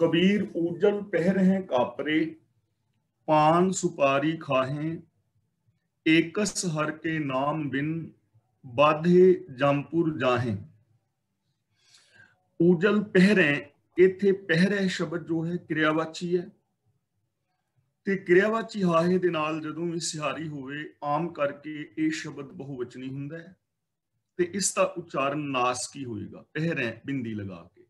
कबीर ऊजल पहरें कापरे, पान सुपारी खाहें, एकस हर के नाम बिन, बाधे जमपुर जाहें। ऊजल पहरें, इथे ਪਹਿਰੇ ਸ਼ਬਦ ਜੋ ਹੈ ਕਿਰਿਆਵਾਚੀ ਹੈ ਤੇ ਕਿਰਿਆਵਾਚੀ ਹਾਹੇ ਦੇ ਨਾਲ ਜਦੋਂ ਵੀ ਸਿਹਾਰੀ ਹੋਵੇ ਆਮ ਕਰਕੇ ਇਹ ਸ਼ਬਦ ਬਹੁਵਚਨੀ ਹੁੰਦਾ ਹੈ ਤੇ ਇਸ ਦਾ ਉਚਾਰਨ ਨਾਸਕੀ ਹੋਏਗਾ। ਪਹਿਰੇ ਬਿੰਦੀ ਲਗਾ ਕੇ।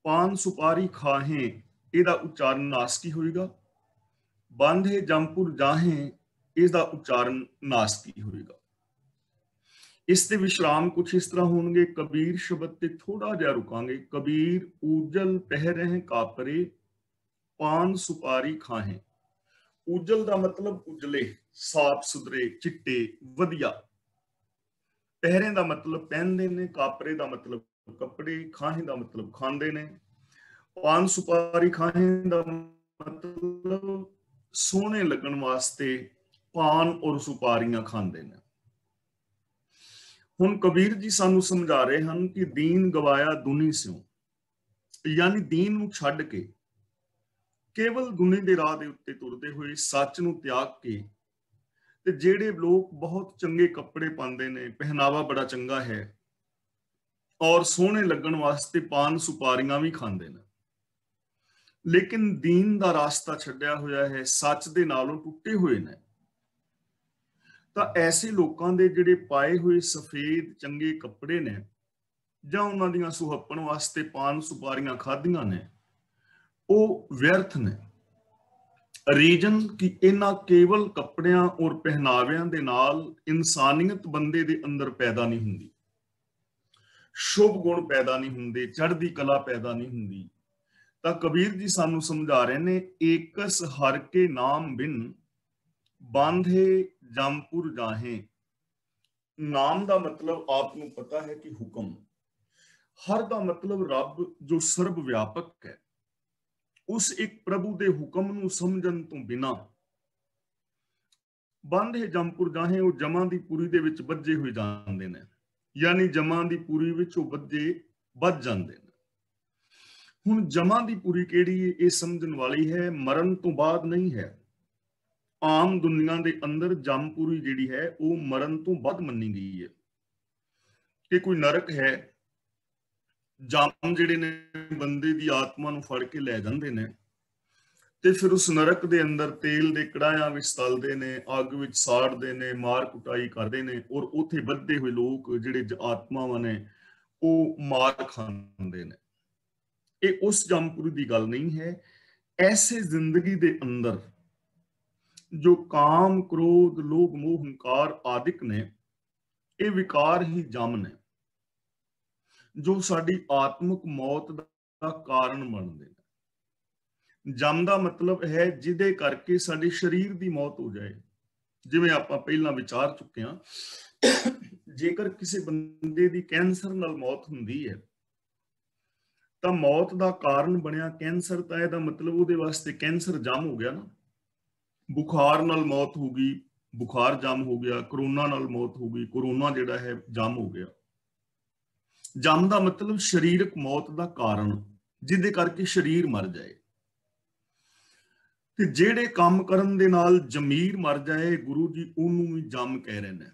ਪਾਨ ਸੁਪਾਰੀ ਖਾਹੇ, ਇਹਦਾ ਉਚਾਰਨ ਨਾਸਕੀ ਹੋਏਗਾ। ਬਾਂਧੇ ਜੰਪੁਰ ਜਾਹੇ, ਇਸ ਦਾ ਉਚਾਰਨ ਨਾਸਕੀ ਹੋਏਗਾ। ਇਸ ਤੇ ਵਿਸ਼ਰਾਮ ਕੁਛ ਇਸ ਤਰ੍ਹਾਂ ਹੋਣਗੇ। ਕਬੀਰ ਸ਼ਬਦ ਤੇ ਥੋੜਾ ਜਿਹਾ ਰੁਕਾਂਗੇ। ਕਬੀਰ ਊਜਲ ਪਹਿਰੇ ਕਾਪਰੇ, ਪਾਨ ਸੁਪਾਰੀ ਖਾਹੇ। ਉਜਲ ਦਾ ਮਤਲਬ ਉਜਲੇ, ਸਾਫ ਸੁਥਰੇ, ਚਿੱਟੇ, ਵਧੀਆ। ਪਹਿਰੇ ਦਾ ਮਤਲਬ ਪਹਿਨਦੇ ਨੇ, ਕਾਪਰੇ ਦਾ ਮਤਲਬ ਕੱਪੜੇ, ਖਾਹੇ ਦਾ ਮਤਲਬ ਖਾਂਦੇ ਨੇ। ਪਾਨ ਸੁਪਾਰੀ ਖਾਹੇ ਦਾ ਮਤਲਬ ਸੋਹਣੇ ਲੱਗਣ ਵਾਸਤੇ ਪਾਨ ਔਰ ਸੁਪਾਰੀਆਂ ਖਾਂਦੇ ਨੇ। ਹੁਣ ਕਬੀਰ ਜੀ ਸਾਨੂੰ ਸਮਝਾ ਰਹੇ ਹਨ ਕਿ ਦੀਨ ਗਵਾਇਆ ਦੁਨੀ ਸਿਓ, ਯਾਨੀ ਦੀਨ ਨੂੰ ਛੱਡ ਕੇ ਕੇਵਲ ਦੁਨੀ ਦੇ ਰਾਹ ਦੇ ਉੱਤੇ ਤੁਰਦੇ ਹੋਏ ਸੱਚ ਨੂੰ ਤਿਆਗ ਕੇ ਤੇ ਜਿਹੜੇ ਲੋਕ ਬਹੁਤ ਚੰਗੇ ਕੱਪੜੇ ਪਾਉਂਦੇ ਨੇ, ਪਹਿਨਾਵਾ ਬੜਾ ਚੰਗਾ ਹੈ ਔਰ ਸੋਹਣੇ ਲੱਗਣ ਵਾਸਤੇ ਪਾਨ ਸੁਪਾਰੀਆਂ ਵੀ ਖਾਂਦੇ ਨੇ, ਲੇਕਿਨ ਦੀਨ ਦਾ ਰਾਸਤਾ ਛੱਡਿਆ ਹੋਇਆ ਹੈ, ਸੱਚ ਦੇ ਨਾਲੋਂ ਟੁੱਟੇ ਹੋਏ ਨੇ, ਤਾਂ ਐਸੇ ਲੋਕਾਂ ਦੇ ਜਿਹੜੇ ਪਾਏ ਹੋਏ ਸਫੇਦ ਚੰਗੇ ਕੱਪੜੇ ਨੇ ਜਾਂ ਉਹਨਾਂ ਦੀਆਂ ਸੁਹੱਪਣ ਵਾਸਤੇ ਪਾਨ ਸੁਪਾਰੀਆਂ ਖਾਧੀਆਂ ਨੇ, ਉਹ ਵਿਅਰਥ ਨੇ। ਰੀਜਨ ਕਿ ਇਹਨਾਂ ਕੇਵਲ ਕੱਪੜਿਆਂ ਔਰ ਪਹਿਨਾਵਿਆਂ ਦੇ ਨਾਲ ਇਨਸਾਨੀਅਤ ਬੰਦੇ ਦੇ ਅੰਦਰ ਪੈਦਾ ਨਹੀਂ ਹੁੰਦੀ, ਸ਼ੁਭ ਗੁਣ ਪੈਦਾ ਨਹੀਂ ਹੁੰਦੇ, ਚੜ੍ਹਦੀ ਕਲਾ ਪੈਦਾ ਨਹੀਂ ਹੁੰਦੀ। ਤਾਂ ਕਬੀਰ ਜੀ ਸਾਨੂੰ ਸਮਝਾ ਰਹੇ ਨੇ, ਏਕਸ ਹਰ ਕੇ ਨਾਮ ਬਿਨ, ਬਾਂਧੇ ਜਮਪੁਰ ਜਾਹੇ। ਨਾਮ ਦਾ ਮਤਲਬ ਆਪ ਨੂੰ ਪਤਾ ਹੈ ਕਿ ਹੁਕਮ। ਹਰ ਦਾ ਮਤਲਬ ਰੱਬ ਜੋ ਸਰਬ ਵਿਆਪਕ ਹੈ। ਉਸ ਇੱਕ ਪ੍ਰਭੂ ਦੇ ਹੁਕਮ ਨੂੰ ਸਮਝਣ ਤੋਂ ਬਿਨਾਂ ਬਾਂਧੇ ਜਮਪੁਰ ਜਾਹੇ, ਉਹ ਜਮਾਂ ਦੀ ਪੁਰੀ ਦੇ ਵਿੱਚ ਬੱਝੇ ਹੋਏ ਜਾਂਦੇ ਨੇ, ਯਾਨੀ ਜਮਾਂ ਦੀ ਪੁਰੀ ਵਿੱਚ ਉਹ ਬੱਝੇ ਵੱਜ ਜਾਂਦੇ ਨੇ। ਹੁਣ ਜਮਾਂ ਦੀ ਪੁਰੀ ਕਿਹੜੀ ਹੈ, ਇਹ ਸਮਝਣ ਵਾਲੀ ਹੈ, ਮਰਨ ਤੋਂ ਬਾਅਦ ਨਹੀਂ ਹੈ। ਆਮ ਦੁਨੀਆ ਦੇ ਅੰਦਰ ਜਮਪੁਰੀ ਜਿਹੜੀ ਹੈ ਉਹ ਮਰਨ ਤੋਂ ਬਾਅਦ ਮੰਨੀ ਗਈ ਹੈ ਕਿ ਕੋਈ ਨਰਕ ਹੈ। ਜਮ ਜਿਹੜੇ ਨੇ ਬੰਦੇ ਦੀ ਆਤਮਾ ਨੂੰ ਫੜ ਕੇ ਲੈ ਜਾਂਦੇ ਨੇ ਤੇ ਫਿਰ ਉਸ ਨਰਕ ਦੇ ਅੰਦਰ ਤੇਲ ਦੇ ਕੜਾਹਿਆਂ ਵਿੱਚ ਤਲਦੇ ਨੇ, ਅੱਗ ਵਿੱਚ ਸਾੜਦੇ ਨੇ, ਮਾਰ ਕੁਟਾਈ ਕਰਦੇ ਨੇ ਔਰ ਉੱਥੇ ਬੱਧੇ ਹੋਏ ਲੋਕ ਜਿਹੜੇ ਆਤਮਾਵਾਂ ਨੇ ਉਹ ਮਾਰ ਖਾਂਦੇ ਨੇ। ਇਹ ਉਸ ਜਮਪੁਰੀ ਦੀ ਗੱਲ ਨਹੀਂ ਹੈ। ਐਸੇ ਜ਼ਿੰਦਗੀ ਦੇ ਅੰਦਰ ਜੋ ਕਾਮ, ਕ੍ਰੋਧ, ਲੋਭ, ਮੋਹ, ਹੰਕਾਰ ਆਦਿਕ ਨੇ, ਇਹ ਵਿਕਾਰ ਹੀ ਜਮ ਨੇ ਜੋ ਸਾਡੀ ਆਤਮਿਕ ਮੌਤ ਦਾ ਕਾਰਨ ਬਣਦੇ ਨੇ। ਜਮ ਦਾ ਮਤਲਬ ਹੈ ਜਿਹਦੇ ਕਰਕੇ ਸਾਡੇ ਸਰੀਰ ਦੀ ਮੌਤ ਹੋ ਜਾਏ। ਜਿਵੇਂ ਆਪਾਂ ਪਹਿਲਾਂ ਵਿਚਾਰ ਚੁੱਕੇ ਹਾਂ, ਜੇਕਰ ਕਿਸੇ ਬੰਦੇ ਦੀ ਕੈਂਸਰ ਨਾਲ ਮੌਤ ਹੁੰਦੀ ਹੈ ਤਾਂ ਮੌਤ ਦਾ ਕਾਰਨ ਬਣਿਆ ਕੈਂਸਰ, ਤਾਂ ਇਹਦਾ ਮਤਲਬ ਉਹਦੇ ਵਾਸਤੇ ਕੈਂਸਰ ਜਮ ਹੋ ਗਿਆ ਨਾ। ਬੁਖਾਰ ਨਾਲ ਮੌਤ ਹੋ ਗਈ, ਬੁਖਾਰ ਜਮ ਹੋ ਗਿਆ। ਕਰੋਨਾ ਨਾਲ ਮੌਤ ਹੋ ਗਈ, ਕਰੋਨਾ ਜਿਹੜਾ ਹੈ ਜਮ ਹੋ ਗਿਆ। ਜਮ ਦਾ ਮਤਲਬ ਸਰੀਰਕ ਮੌਤ ਦਾ ਕਾਰਨ, ਜਿਹਦੇ ਕਰਕੇ ਸਰੀਰ ਮਰ ਜਾਏ। ਤੇ ਜਿਹੜੇ ਕੰਮ ਕਰਨ ਦੇ ਨਾਲ ਜ਼ਮੀਰ ਮਰ ਜਾਏ, ਗੁਰੂ ਜੀ ਉਹਨੂੰ ਵੀ ਜਮ ਕਹਿ ਰਹੇ ਨੇ।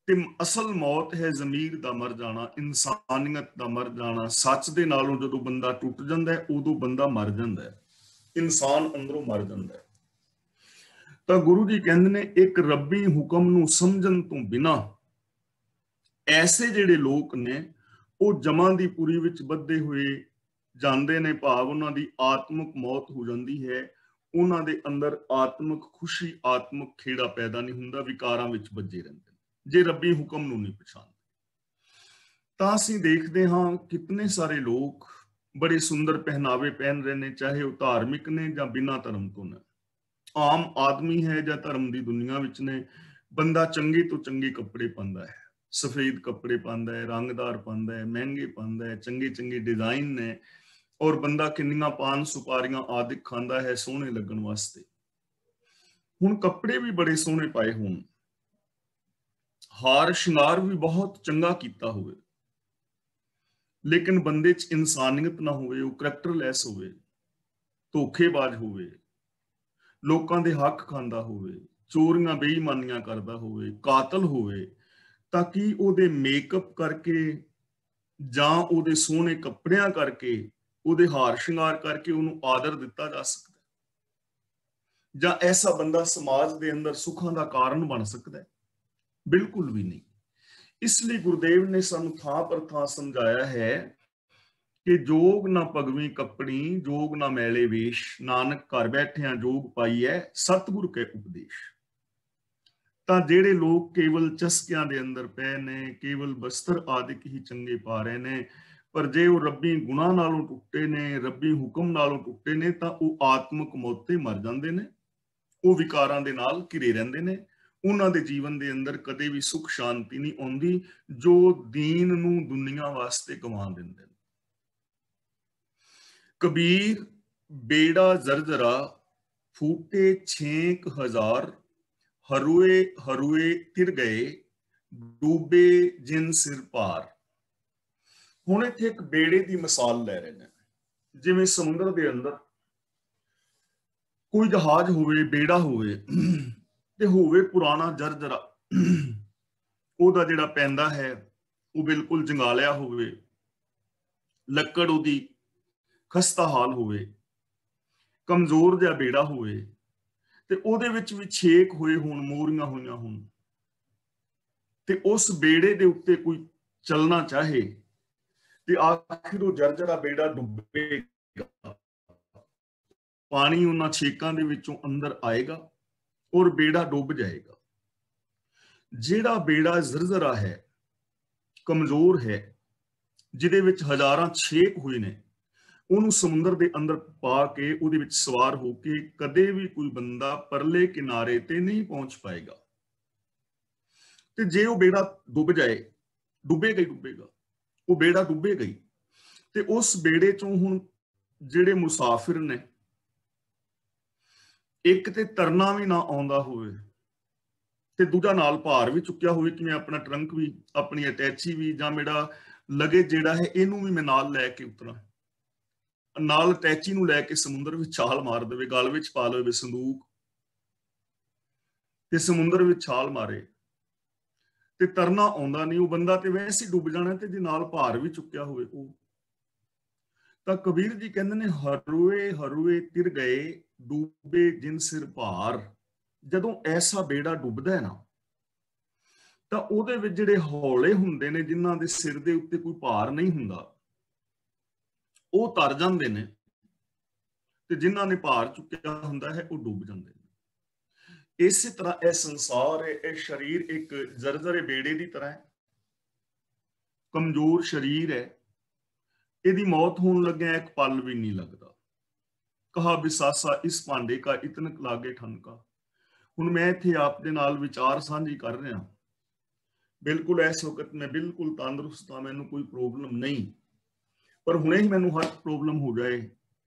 ਤੇ ਅਸਲ ਮੌਤ ਹੈ ਜ਼ਮੀਰ ਦਾ ਮਰ ਜਾਣਾ, ਇਨਸਾਨੀਅਤ ਦਾ ਮਰ ਜਾਣਾ। ਸੱਚ ਦੇ ਨਾਲੋਂ ਜਦੋਂ ਬੰਦਾ ਟੁੱਟ ਜਾਂਦਾ ਹੈ ਉਦੋਂ ਬੰਦਾ ਮਰ ਜਾਂਦਾ ਹੈ, ਇਨਸਾਨ ਅੰਦਰੋਂ ਮਰ ਜਾਂਦਾ ਹੈ। ਤਾਂ ਗੁਰੂ ਜੀ ਕਹਿੰਦੇ ਨੇ, ਇੱਕ ਰੱਬੀ ਹੁਕਮ ਨੂੰ ਸਮਝਣ ਤੋਂ ਬਿਨਾਂ ਐਸੇ ਜਿਹੜੇ ਲੋਕ ਨੇ ਉਹ ਜਮਾਂ ਦੀ ਪੁਰੀ ਵਿੱਚ ਬੱਧੇ ਹੋਏ ਜਾਂਦੇ ਨੇ, ਭਾਵ ਉਹਨਾਂ ਦੀ ਆਤਮਿਕ ਮੌਤ ਹੋ ਜਾਂਦੀ ਹੈ। ਉਹਨਾਂ ਦੇ ਅੰਦਰ ਆਤਮਿਕ ਖੁਸ਼ੀ, ਆਤਮਿਕ ਖੇੜਾ ਪੈਦਾ ਨਹੀਂ ਹੁੰਦਾ, ਵਿਕਾਰਾਂ ਵਿੱਚ ਬੱਝੇ ਰਹਿੰਦੇ ਨੇ ਜੇ ਰੱਬੀ ਹੁਕਮ ਨੂੰ ਨਹੀਂ ਪਛਾਣਦੇ। ਤਾਂ ਅਸੀਂ ਦੇਖਦੇ ਹਾਂ ਕਿਤਨੇ ਸਾਰੇ ਲੋਕ ਬੜੇ ਸੁੰਦਰ ਪਹਿਨਾਵੇ ਪਹਿਨ ਰਹੇ ਨੇ, ਚਾਹੇ ਉਹ ਧਾਰਮਿਕ ਨੇ ਜਾਂ ਬਿਨਾਂ ਧਰਮ ਤੋਂ ਨੇ। ਆਮ ਆਦਮੀ ਹੈ ਜਾਂ ਧਰਮ ਦੀ ਦੁਨੀਆ ਵਿੱਚ ਨੇ, ਬੰਦਾ ਚੰਗੇ ਤੋਂ ਚੰਗੇ ਕੱਪੜੇ ਪਾਉਂਦਾ ਹੈ, ਸਫੇਦ ਕੱਪੜੇ ਪਾਉਂਦਾ ਹੈ, ਰੰਗਦਾਰ ਪਾਉਂਦਾ ਹੈ, ਮਹਿੰਗੇ ਪਾਉਂਦਾ ਹੈ, ਚੰਗੇ ਚੰਗੇ ਡਿਜ਼ਾਈਨ ਨੇ, ਔਰ ਬੰਦਾ ਕਿੰਨੀਆਂ ਪਾਨ ਸੁਪਾਰੀਆਂ ਆਦਿਕ ਖਾਂਦਾ ਹੈ ਸੋਹਣੇ ਲੱਗਣ ਵਾਸਤੇ। ਹੁਣ ਕੱਪੜੇ ਵੀ ਬੜੇ ਸੋਹਣੇ ਪਾਏ ਹੋਣ, ਹਾਰ ਸ਼ਿੰਗਾਰ ਵੀ ਬਹੁਤ ਚੰਗਾ ਕੀਤਾ ਹੋਵੇ, ਲੇਕਿਨ ਬੰਦੇ 'ਚ ਇਨਸਾਨੀਅਤ ਨਾ ਹੋਵੇ, ਉਹ ਕਰੈਕਟਰਲੈਸ ਹੋਵੇ, ਧੋਖੇਬਾਜ਼ ਹੋਵੇ, ਲੋਕਾਂ ਦੇ ਹੱਕ ਖਾਂਦਾ ਹੋਵੇ, ਚੋਰੀਆਂ ਬੇਈਮਾਨੀਆਂ ਕਰਦਾ ਹੋਵੇ, ਕਾਤਲ ਹੋਵੇ, ਤਾਂ ਕਿ ਉਹਦੇ ਮੇਕਅਪ ਕਰਕੇ ਜਾਂ ਉਹਦੇ ਸੋਹਣੇ ਕੱਪੜਿਆਂ ਕਰਕੇ, ਉਹਦੇ ਹਾਰ ਸ਼ਿੰਗਾਰ ਕਰਕੇ ਉਹਨੂੰ ਆਦਰ ਦਿੱਤਾ ਜਾ ਸਕਦਾ, ਜਾਂ ਐਸਾ ਬੰਦਾ ਸਮਾਜ ਦੇ ਅੰਦਰ ਸੁੱਖਾਂ ਦਾ ਕਾਰਨ ਬਣ ਸਕਦਾ ਹੈ? ਬਿਲਕੁਲ ਵੀ ਨਹੀਂ। ਇਸ ਲਈ ਗੁਰਦੇਵ ਨੇ ਸਾਨੂੰ ਥਾਂ ਪਰ ਥਾਂ ਸਮਝਾਇਆ ਹੈ ਕਿ ਜੋਗ ਨਾ ਪਗਵੀ ਕੱਪੜੀ, ਜੋਗ ਨਾ ਮੈਲੇ ਵੇਸ਼, ਨਾਨਕ ਘਰ ਬੈਠਿਆਂ ਜੋਗ ਪਾਈਐ, ਸਤਿਗੁਰ ਕੇ ਉਪਦੇਸ਼। ਤਾਂ ਜਿਹੜੇ ਲੋਕ ਕੇਵਲ ਚਸਕਿਆਂ ਦੇ ਅੰਦਰ ਪਏ ਨੇ, ਕੇਵਲ ਬਸਤਰ ਆਦਿਕ ਹੀ ਚੰਗੇ ਪਾ ਰਹੇ ਨੇ, ਪਰ ਜੇ ਉਹ ਰੱਬੀ ਗੁਣਾਂ ਨਾਲੋਂ ਟੁੱਟੇ ਨੇ, ਰੱਬੀ ਹੁਕਮ ਨਾਲੋਂ ਟੁੱਟੇ ਨੇ, ਤਾਂ ਉਹ ਆਤਮਿਕ ਮੌਤ ਤੇ ਮਰ ਜਾਂਦੇ ਨੇ, ਉਹ ਵਿਕਾਰਾਂ ਦੇ ਨਾਲ ਘਿਰੇ ਰਹਿੰਦੇ ਨੇ। ਉਹਨਾਂ ਦੇ ਜੀਵਨ ਦੇ ਅੰਦਰ ਕਦੇ ਵੀ ਸੁੱਖ ਸ਼ਾਂਤੀ ਨਹੀਂ ਆਉਂਦੀ, ਜੋ ਦੀਨ ਨੂੰ ਦੁਨੀਆ ਵਾਸਤੇ ਗਵਾ ਦਿੰਦੇ ਨੇ। ਕਬੀਰ ਬੇੜਾ ਜ਼ਰਜ਼ਰਾ ਫੂਟੇ 6000, ਹਰੂਏ ਹਰੂਏ ਤਿਰ ਗਏ, ਡੂਬੇ ਜਿਨ ਸਿਰ ਭਾਰ। ਹੁਣ ਇੱਥੇ ਇੱਕ ਬੇੜੇ ਦੀ ਮਿਸਾਲ ਲੈ ਰਹੇ ਨੇ। ਜਿਵੇਂ ਸਮੁੰਦਰ ਦੇ ਅੰਦਰ ਕੋਈ ਜਹਾਜ਼ ਹੋਵੇ, ਬੇੜਾ ਹੋਵੇ, ਤੇ ਹੋਵੇ ਪੁਰਾਣਾ ਜਰਜਰਾ, ਉਹਦਾ ਜਿਹੜਾ ਪੈਂਦਾ ਹੈ ਉਹ ਬਿਲਕੁਲ ਜੰਗਾਲਿਆ ਹੋਵੇ, ਲੱਕੜ ਉਹਦੀ ਖਸਤਾ ਹਾਲ ਹੋਵੇ, ਕਮਜ਼ੋਰ ਜਿਹਾ ਬੇੜਾ ਹੋਵੇ, ਤੇ ਉਹਦੇ ਵਿੱਚ ਵੀ ਛੇਕ ਹੋਏ ਹੋਣ, ਮੋਰੀਆਂ ਹੋਈਆਂ ਹੋਣ, ਤੇ ਉਸ ਬੇੜੇ ਦੇ ਉੱਤੇ ਕੋਈ ਚੱਲਣਾ ਚਾਹੇ ਤੇ ਆਖਿਰ ਉਹ ਜਰਜਰਾ ਬੇੜਾ ਡੁੱਬੇਗਾ। ਪਾਣੀ ਉਹਨਾਂ ਛੇਕਾਂ ਦੇ ਵਿੱਚੋਂ ਅੰਦਰ ਆਏਗਾ ਔਰ ਬੇੜਾ ਡੁੱਬ ਜਾਏਗਾ। ਜਿਹੜਾ ਬੇੜਾ ਜ਼ਰਜ਼ਰਾ ਹੈ, ਕਮਜ਼ੋਰ ਹੈ, ਜਿਹਦੇ ਵਿੱਚ ਹਜ਼ਾਰਾਂ ਛੇਕ ਹੋਏ ਨੇ, ਉਹਨੂੰ ਸਮੁੰਦਰ ਦੇ ਅੰਦਰ ਪਾ ਕੇ ਉਹਦੇ ਵਿੱਚ ਸਵਾਰ ਹੋ ਕੇ ਕਦੇ ਵੀ ਕੋਈ ਬੰਦਾ ਪਰਲੇ ਕਿਨਾਰੇ ਤੇ ਨਹੀਂ ਪਹੁੰਚ ਪਾਏਗਾ। ਤੇ ਜੇ ਉਹ ਬੇੜਾ ਡੁੱਬ ਜਾਏ, ਡੁੱਬੇਗਾ ਹੀ ਡੁੱਬੇਗਾ, ਉਹ ਬੇੜਾ ਡੁੱਬੇਗਾ ਹੀ। ਤੇ ਉਸ ਬੇੜੇ ਚੋਂ ਹੁਣ ਜਿਹੜੇ ਮੁਸਾਫਿਰ ਨੇ, ਇੱਕ ਤੇ ਤਰਨਾ ਵੀ ਨਾ ਆਉਂਦਾ ਹੋਵੇ, ਤੇ ਦੂਜਾ ਨਾਲ ਭਾਰ ਵੀ ਚੁੱਕਿਆ ਹੋਵੇ, ਕਿਵੇਂ ਆਪਣਾ ਟਰੰਕ ਵੀ, ਆਪਣੀ ਅਟੈਚੀ ਵੀ, ਜਾਂ ਮੇਰਾ ਲਗੇਜ ਜਿਹੜਾ ਹੈ ਇਹਨੂੰ ਵੀ ਮੈਂ ਨਾਲ ਲੈ ਕੇ ਉਤਰਾਂ, ਨਾਲ ਅਟੈਚੀ ਨੂੰ ਲੈ ਕੇ ਸਮੁੰਦਰ ਵਿੱਚ ਛਾਲ ਮਾਰ ਦੇਵੇ, ਗਲ ਵਿੱਚ ਪਾ ਲਵੇ ਸੰਦੂਕ ਤੇ ਸਮੁੰਦਰ ਵਿੱਚ ਛਾਲ ਮਾਰੇ, ਤੇ ਤਰਨਾ ਆਉਂਦਾ ਨਹੀਂ, ਉਹ ਬੰਦਾ ਤੇ ਵੈਸੇ ਡੁੱਬ ਜਾਣਾ, ਤੇ ਜੇ ਨਾਲ ਭਾਰ ਵੀ ਚੁੱਕਿਆ ਹੋਵੇ ਉਹ। ਤਾਂ ਕਬੀਰ ਜੀ ਕਹਿੰਦੇ ਨੇ, ਹਰੂਏ ਹਰੂਏ ਤਿਰ ਗਏ, ਡੂਬੇ ਜਿਨ ਸਿਰ ਭਾਰ। ਜਦੋਂ ਐਸਾ ਬੇੜਾ ਡੁੱਬਦਾ ਹੈ ਨਾ, ਤਾਂ ਉਹਦੇ ਵਿੱਚ ਜਿਹੜੇ ਹੌਲੇ ਹੁੰਦੇ ਨੇ, ਜਿਨ੍ਹਾਂ ਦੇ ਸਿਰ ਦੇ ਉੱਤੇ ਕੋਈ ਭਾਰ ਨਹੀਂ ਹੁੰਦਾ, ਉਹ ਤਰ ਜਾਂਦੇ ਨੇ, ਤੇ ਜਿਨ੍ਹਾਂ ਨੇ ਭਾਰ ਚੁੱਕਿਆ ਹੁੰਦਾ ਹੈ ਉਹ ਡੁੱਬ ਜਾਂਦੇ ਨੇ। ਇਸੇ ਤਰ੍ਹਾਂ ਇਹ ਸੰਸਾਰ ਹੈ, ਇਹ ਸਰੀਰ ਇੱਕ ਜ਼ਰਜ਼ਰੇ ਬੇੜੇ ਦੀ ਤਰ੍ਹਾਂ ਹੈ, ਕਮਜ਼ੋਰ ਸਰੀਰ ਹੈ, ਇਹਦੀ ਮੌਤ ਹੋਣ ਲੱਗਿਆ ਇੱਕ ਪਲ ਵੀ ਨਹੀਂ ਲੱਗਦਾ। ਕਹਾ ਬਿਸਾਸਾ ਇਸ ਭਾਂਡੇ ਕਾ ਇਤਨਕ ਲਾਗੇ ਠਨਕਾ। ਹੁਣ ਮੈਂ ਇੱਥੇ ਆਪ ਦੇ ਨਾਲ ਵਿਚਾਰ ਸਾਂਝੀ ਕਰ ਰਿਹਾ, ਬਿਲਕੁਲ ਇਸ ਵਕਤ ਮੈਂ ਬਿਲਕੁਲ ਤੰਦਰੁਸਤ ਹਾਂ, ਮੈਨੂੰ ਕੋਈ ਪ੍ਰੋਬਲਮ ਨਹੀਂ, ਪਰ ਹੁਣੇ ਹੀ ਮੈਨੂੰ ਹਰ ਪ੍ਰੋਬਲਮ ਹੋ ਜਾਏ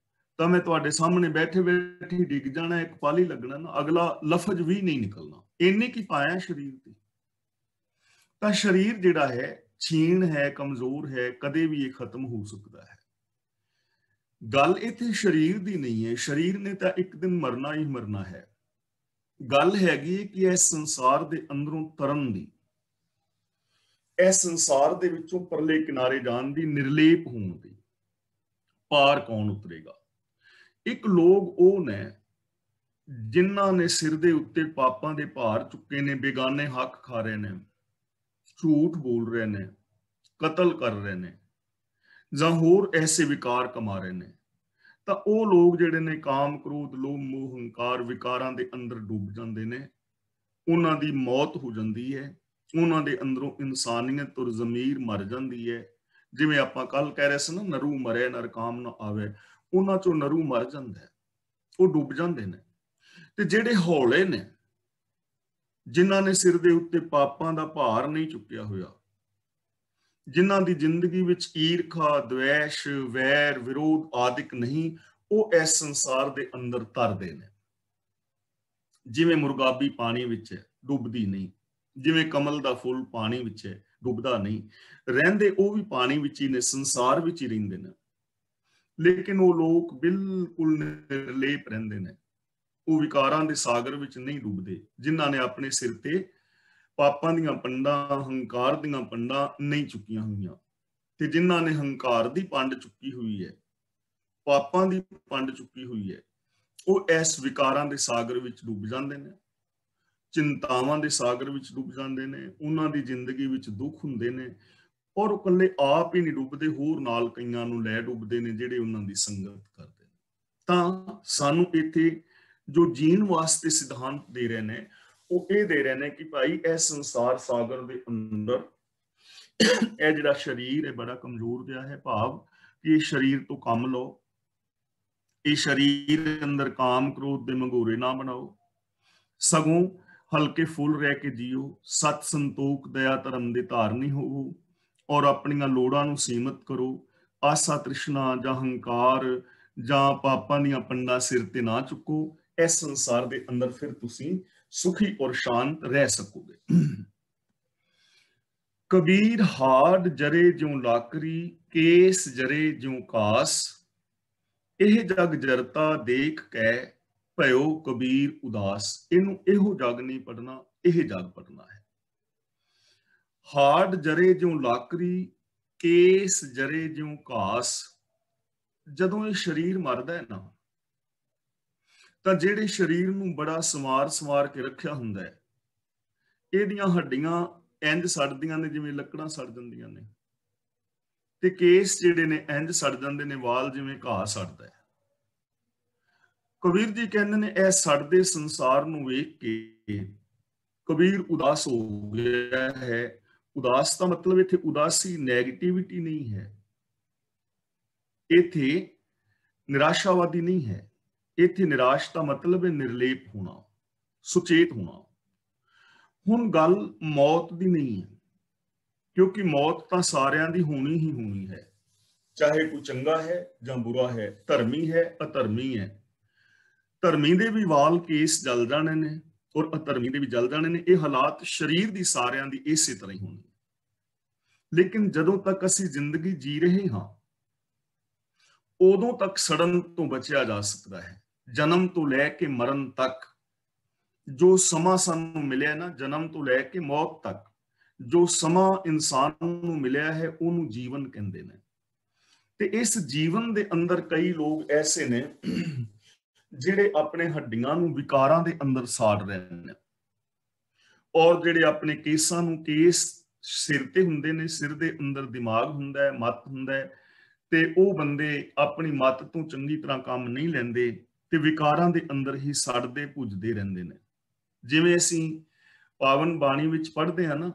ਤਾਂ ਮੈਂ ਤੁਹਾਡੇ ਸਾਹਮਣੇ ਬੈਠੇ ਬੈਠੇ ਡਿੱਗ ਜਾਣਾ, ਇੱਕ ਪਲ ਹੀ ਲੱਗਣਾ ਨਾ, ਅਗਲਾ ਲਫ਼ਜ਼ ਵੀ ਨਹੀਂ ਨਿਕਲਣਾ, ਇੰਨੇ ਕੀ ਪਾਇਆ ਸਰੀਰ ਤੇ। ਤਾਂ ਸਰੀਰ ਜਿਹੜਾ ਹੈ ਛੀਣ ਹੈ, ਕਮਜ਼ੋਰ ਹੈ, ਕਦੇ ਵੀ ਇਹ ਖਤਮ ਹੋ ਸਕਦਾ ਹੈ। ਗੱਲ ਇੱਥੇ ਸਰੀਰ ਦੀ ਨਹੀਂ ਹੈ, ਸਰੀਰ ਨੇ ਤਾਂ ਇੱਕ ਦਿਨ ਮਰਨਾ ਹੀ ਮਰਨਾ ਹੈ। ਗੱਲ ਹੈਗੀ ਕਿ ਇਸ ਸੰਸਾਰ ਦੇ ਅੰਦਰੋਂ ਤਰਨ ਦੀ, ਇਸ ਸੰਸਾਰ ਦੇ ਵਿੱਚੋਂ ਪਰਲੇ ਕਿਨਾਰੇ ਜਾਣ ਦੀ, ਨਿਰਲੇਪ ਹੋਣ ਦੀ। ਪਾਰ ਕੌਣ ਉਤਰੇਗਾ? ਇੱਕ ਲੋਕ ਉਹ ਨੇ ਜਿਨ੍ਹਾਂ ਨੇ ਸਿਰ ਦੇ ਉੱਤੇ ਪਾਪਾਂ ਦੇ ਭਾਰ ਚੁੱਕੇ ਨੇ, ਬੇਗਾਨੇ ਹੱਕ ਖਾ ਰਹੇ ਨੇ, ਝੂਠ ਬੋਲ ਰਹੇ ਨੇ, ਕਤਲ ਕਰ ਰਹੇ ਨੇ, ਜਾਂ ਹੋਰ ਐਸੇ ਵਿਕਾਰ ਕਮਾ ਰਹੇ ਨੇ। ਤਾਂ ਉਹ ਲੋਕ ਜਿਹੜੇ ਨੇ ਕਾਮ, ਕ੍ਰੋਧ, ਲੋਭ, ਮੋਹ, ਹੰਕਾਰ ਵਿਕਾਰਾਂ ਦੇ ਅੰਦਰ ਡੁੱਬ ਜਾਂਦੇ ਨੇ, ਉਹਨਾਂ ਦੀ ਮੌਤ ਹੋ ਜਾਂਦੀ ਹੈ, ਉਹਨਾਂ ਦੇ ਅੰਦਰੋਂ ਇਨਸਾਨੀਅਤ ਔਰ ਜ਼ਮੀਰ ਮਰ ਜਾਂਦੀ ਹੈ। ਜਿਵੇਂ ਆਪਾਂ ਕੱਲ ਕਹਿ ਰਹੇ ਸੀ ਨਾ, ਨਰੂ ਮਰੇ ਨਰ ਕਾਮ ਨਾ ਆਵੇ, ਉਹਨਾਂ ਚੋਂ ਨਰੂ ਮਰ ਜਾਂਦਾ ਹੈ, ਉਹ ਡੁੱਬ ਜਾਂਦੇ ਨੇ। ਤੇ ਜਿਹੜੇ ਹੌਲੇ ਨੇ, ਜਿਨ੍ਹਾਂ ਨੇ ਸਿਰ ਦੇ ਉੱਤੇ ਪਾਪਾਂ ਦਾ ਭਾਰ ਨਹੀਂ ਚੁੱਕਿਆ ਹੋਇਆ, ਜਿਨ੍ਹਾਂ ਦੀ ਜ਼ਿੰਦਗੀ ਵਿੱਚ ਈਰਖਾ, ਦਵੈਸ਼, ਵੈਰ, ਵਿਰੋਧ ਆਦਿਕ ਨਹੀਂ, ਉਹ ਇਸ ਸੰਸਾਰ ਦੇ ਅੰਦਰ ਤਰਦੇ ਨੇ। ਜਿਵੇਂ ਮੁਰਗਾਬੀ ਪਾਣੀ ਵਿੱਚ ਹੈ, ਡੁੱਬਦੀ ਨਹੀਂ, ਜਿਵੇਂ ਕਮਲ ਦਾ ਫੁੱਲ ਪਾਣੀ ਵਿੱਚ ਹੈ, ਡੁੱਬਦਾ ਨਹੀਂ। ਰਹਿੰਦੇ ਉਹ ਵੀ ਪਾਣੀ ਵਿੱਚ ਹੀ ਨੇ, ਸੰਸਾਰ ਵਿੱਚ ਹੀ ਰਹਿੰਦੇ ਨੇ, ਲੇਕਿਨ ਉਹ ਲੋਕ ਬਿਲਕੁਲ ਨਿਰਲੇਪ ਰਹਿੰਦੇ ਨੇ। ਉਹ ਵਿਕਾਰਾਂ ਦੇ ਸਾਗਰ ਵਿੱਚ ਨਹੀਂ ਡੁੱਬਦੇ, ਜਿਨ੍ਹਾਂ ਨੇ ਆਪਣੇ ਸਿਰ ਤੇ ਪਾਪਾਂ ਦੀਆਂ ਪੰਡਾਂ, ਹੰਕਾਰ ਦੀਆਂ ਪੰਡਾਂ ਨਹੀਂ ਚੁੱਕੀਆਂ ਹੋਈਆਂ। ਤੇ ਜਿਨ੍ਹਾਂ ਨੇ ਹੰਕਾਰ ਦੀ ਪੰਡ ਚੁੱਕੀ ਹੋਈ ਹੈ, ਪਾਪਾਂ ਦੀ ਪੰਡ ਚੁੱਕੀ ਹੋਈ ਹੈ, ਉਹ ਇਸ ਵਿਕਾਰਾਂ ਦੇ ਸਾਗਰ ਵਿੱਚ ਡੁੱਬ ਜਾਂਦੇ ਨੇ, ਚਿੰਤਾਵਾਂ ਦੇ ਸਾਗਰ ਵਿੱਚ ਡੁੱਬ ਜਾਂਦੇ ਨੇ। ਉਹਨਾਂ ਦੀ ਜ਼ਿੰਦਗੀ ਵਿੱਚ ਦੁੱਖ ਹੁੰਦੇ ਨੇ, ਔਰ ਉਹ ਇਕੱਲੇ ਆਪ ਹੀ ਨਹੀਂ ਡੁੱਬਦੇ, ਹੋਰ ਨਾਲ ਕਈਆਂ ਨੂੰ ਲੈ ਡੁੱਬਦੇ ਨੇ ਜਿਹੜੇ ਉਹਨਾਂ ਦੀ ਸੰਗਤ ਕਰਦੇ ਨੇ। ਤਾਂ ਸਾਨੂੰ ਇੱਥੇ ਜੋ ਜੀਣ ਵਾਸਤੇ ਸਿਧਾਂਤ ਦੇ ਰਹੇ ਨੇ, ਉਹ ਇਹ ਦੇ ਰਹੇ ਨੇ ਕਿ ਭਾਈ ਇਹ ਸੰਸਾਰ ਸਾਗਰ ਦੇ ਅੰਦਰ ਇਹ ਜਿਹੜਾ ਸਰੀਰ ਹੈ ਬੜਾ ਕਮਜ਼ੋਰ ਜਿਹਾ ਹੈ, ਭਾਵ ਕਿ ਇਹ ਸਰੀਰ ਤੋਂ ਕੰਮ ਲਓ, ਇਹ ਸਰੀਰ ਅੰਦਰ ਕਾਮ ਕ੍ਰੋਧ ਦੇ ਮੰਗੋਰੇ ਨਾ ਬਣਾਓ, ਸਗੋਂ ਹਲਕੇ ਫੁੱਲ ਰਹਿ ਕੇ ਜੀਓ, ਸਤ ਸੰਤੋਖ ਦਇਆ ਧਰਮ ਦੇ ਧਾਰਨੀ ਹੋਵੋ, ਔਰ ਆਪਣੀਆਂ ਲੋੜਾਂ ਨੂੰ ਸੀਮਤ ਕਰੋ। ਆਸਾ ਤ੍ਰਿਸ਼ਨਾ ਜਾਂ ਹੰਕਾਰ ਜਾਂ ਪਾਪਾਂ ਦੀਆਂ ਪੰਡਾਂ ਸਿਰ ਤੇ ਨਾ ਚੁੱਕੋ। ਇਸ ਸੰਸਾਰ ਦੇ ਅੰਦਰ ਫਿਰ ਤੁਸੀਂ ਸੁਖੀ ਔਰ ਸ਼ਾਂਤ ਰਹਿ ਸਕੋਗੇ। ਕਬੀਰ ਹਾਡ ਜਰੇ ਜਿਉ ਲਾਕਰੀ, ਕੇਸ ਜਰੇ ਜਿਉ ਕਾਸ, ਇਹ ਜਗ ਜਰਤਾ ਦੇਖ ਕੇ ਭਇਓ ਕਬੀਰ ਉਦਾਸ। ਇਹਨੂੰ ਇਹੋ ਜਗ ਨਹੀਂ ਪੜਨਾ, ਇਹ ਜਗ ਪੜਨਾ ਹੈ। ਹਾਡ ਜਰੇ ਜਿਉ ਲਾਕਰੀ, ਕੇਸ ਜਰੇ ਜਿਉ ਘਾਸ। ਜਦੋਂ ਇਹ ਸਰੀਰ ਮਰਦਾ ਹੈ ਨਾ, ਤਾਂ ਜਿਹੜੇ ਸਰੀਰ ਨੂੰ ਬੜਾ ਸਵਾਰ ਕੇ ਰੱਖਿਆ ਹੁੰਦਾ ਹੈ, ਇਹਦੀਆਂ ਹੱਡੀਆਂ ਇੰਜ ਸੜਦੀਆਂ ਨੇ ਜਿਵੇਂ ਲੱਕੜਾਂ ਸੜ ਜਾਂਦੀਆਂ ਨੇ, ਤੇ ਕੇਸ ਜਿਹੜੇ ਨੇ ਇੰਜ ਸੜ ਜਾਂਦੇ ਨੇ, ਵਾਲ ਜਿਵੇਂ ਘਾਹ ਸੜਦਾ ਹੈ। ਕਬੀਰ ਜੀ ਕਹਿੰਦੇ ਨੇ ਇਹ ਸੜਦੇ ਸੰਸਾਰ ਨੂੰ ਵੇਖ ਕੇ ਕਬੀਰ ਉਦਾਸ ਹੋ ਗਿਆ ਹੈ। ਉਦਾਸ ਦਾ ਮਤਲਬ ਇੱਥੇ ਉਦਾਸੀ ਨੈਗੇਟਿਵਿਟੀ ਨਹੀਂ ਹੈ, ਇੱਥੇ ਨਿਰਾਸ਼ਾਵਾਦੀ ਨਹੀਂ ਹੈ। ਇੱਥੇ ਨਿਰਾਸ਼ ਦਾ ਮਤਲਬ ਹੈ ਨਿਰਲੇਪ ਹੋਣਾ, ਸੁਚੇਤ ਹੋਣਾ। ਹੁਣ ਗੱਲ ਮੌਤ ਦੀ ਨਹੀਂ ਹੈ, ਕਿਉਂਕਿ ਮੌਤ ਤਾਂ ਸਾਰਿਆਂ ਦੀ ਹੋਣੀ ਹੀ ਹੋਣੀ ਹੈ, ਚਾਹੇ ਕੋਈ ਚੰਗਾ ਹੈ ਜਾਂ ਬੁਰਾ ਹੈ, ਧਰਮੀ ਹੈ ਅਧਰਮੀ ਹੈ। ਧਰਮੀ ਦੇ ਵੀ ਵਾਲ ਕੇਸ ਜਲ ਜਾਣੇ ਨੇ ਔਰ ਅਧਰਮੀ ਦੇ ਵੀ ਜਲ ਜਾਣੇ ਨੇ। ਇਹ ਹਾਲਾਤ ਸਰੀਰ ਦੀ ਸਾਰਿਆਂ ਦੀ ਇਸੇ ਤਰ੍ਹਾਂ ਹੀ ਹੋਣੀ। ਲੇਕਿਨ ਜਦੋਂ ਤੱਕ ਅਸੀਂ ਜ਼ਿੰਦਗੀ ਜੀ ਰਹੇ ਹਾਂ, ਉਦੋਂ ਤੱਕ ਸੜਨ ਤੋਂ ਬਚਿਆ ਜਾ ਸਕਦਾ ਹੈ। ਜਨਮ ਤੋਂ ਲੈ ਕੇ ਮਰਨ ਤੱਕ ਜੋ ਸਮਾਂ ਸਾਨੂੰ ਮਿਲਿਆ ਨਾ, ਜਨਮ ਤੋਂ ਲੈ ਕੇ ਮੌਤ ਤੱਕ ਜੋ ਸਮਾਂ ਇਨਸਾਨ ਨੂੰ ਮਿਲਿਆ ਹੈ, ਉਹਨੂੰ ਜੀਵਨ ਕਹਿੰਦੇ ਨੇ। ਤੇ ਇਸ ਜੀਵਨ ਦੇ ਅੰਦਰ ਕਈ ਲੋਕ ਐਸੇ ਨੇ ਜਿਹੜੇ ਆਪਣੇ ਹੱਡੀਆਂ ਨੂੰ ਵਿਕਾਰਾਂ ਦੇ ਅੰਦਰ ਸਾੜ ਰਹੇ ਨੇ, ਔਰ ਜਿਹੜੇ ਆਪਣੇ ਕੇਸਾਂ ਨੂੰ, ਕੇਸ ਸਿਰ ਤੇ ਹੁੰਦੇ ਨੇ, ਸਿਰ ਦੇ ਅੰਦਰ ਦਿਮਾਗ ਹੁੰਦਾ ਹੈ, ਮਤ ਹੁੰਦਾ ਹੈ, ਤੇ ਉਹ ਬੰਦੇ ਆਪਣੀ ਮਤ ਤੋਂ ਚੰਗੀ ਤਰ੍ਹਾਂ ਕੰਮ ਨਹੀਂ ਲੈਂਦੇ ਤੇ ਵਿਕਾਰਾਂ ਦੇ ਅੰਦਰ ਹੀ ਸੜਦੇ ਭੁੱਜਦੇ ਰਹਿੰਦੇ ਨੇ। ਜਿਵੇਂ ਅਸੀਂ ਪਾਵਨ ਬਾਣੀ ਵਿੱਚ ਪੜ੍ਹਦੇ ਹਾਂ ਨਾ,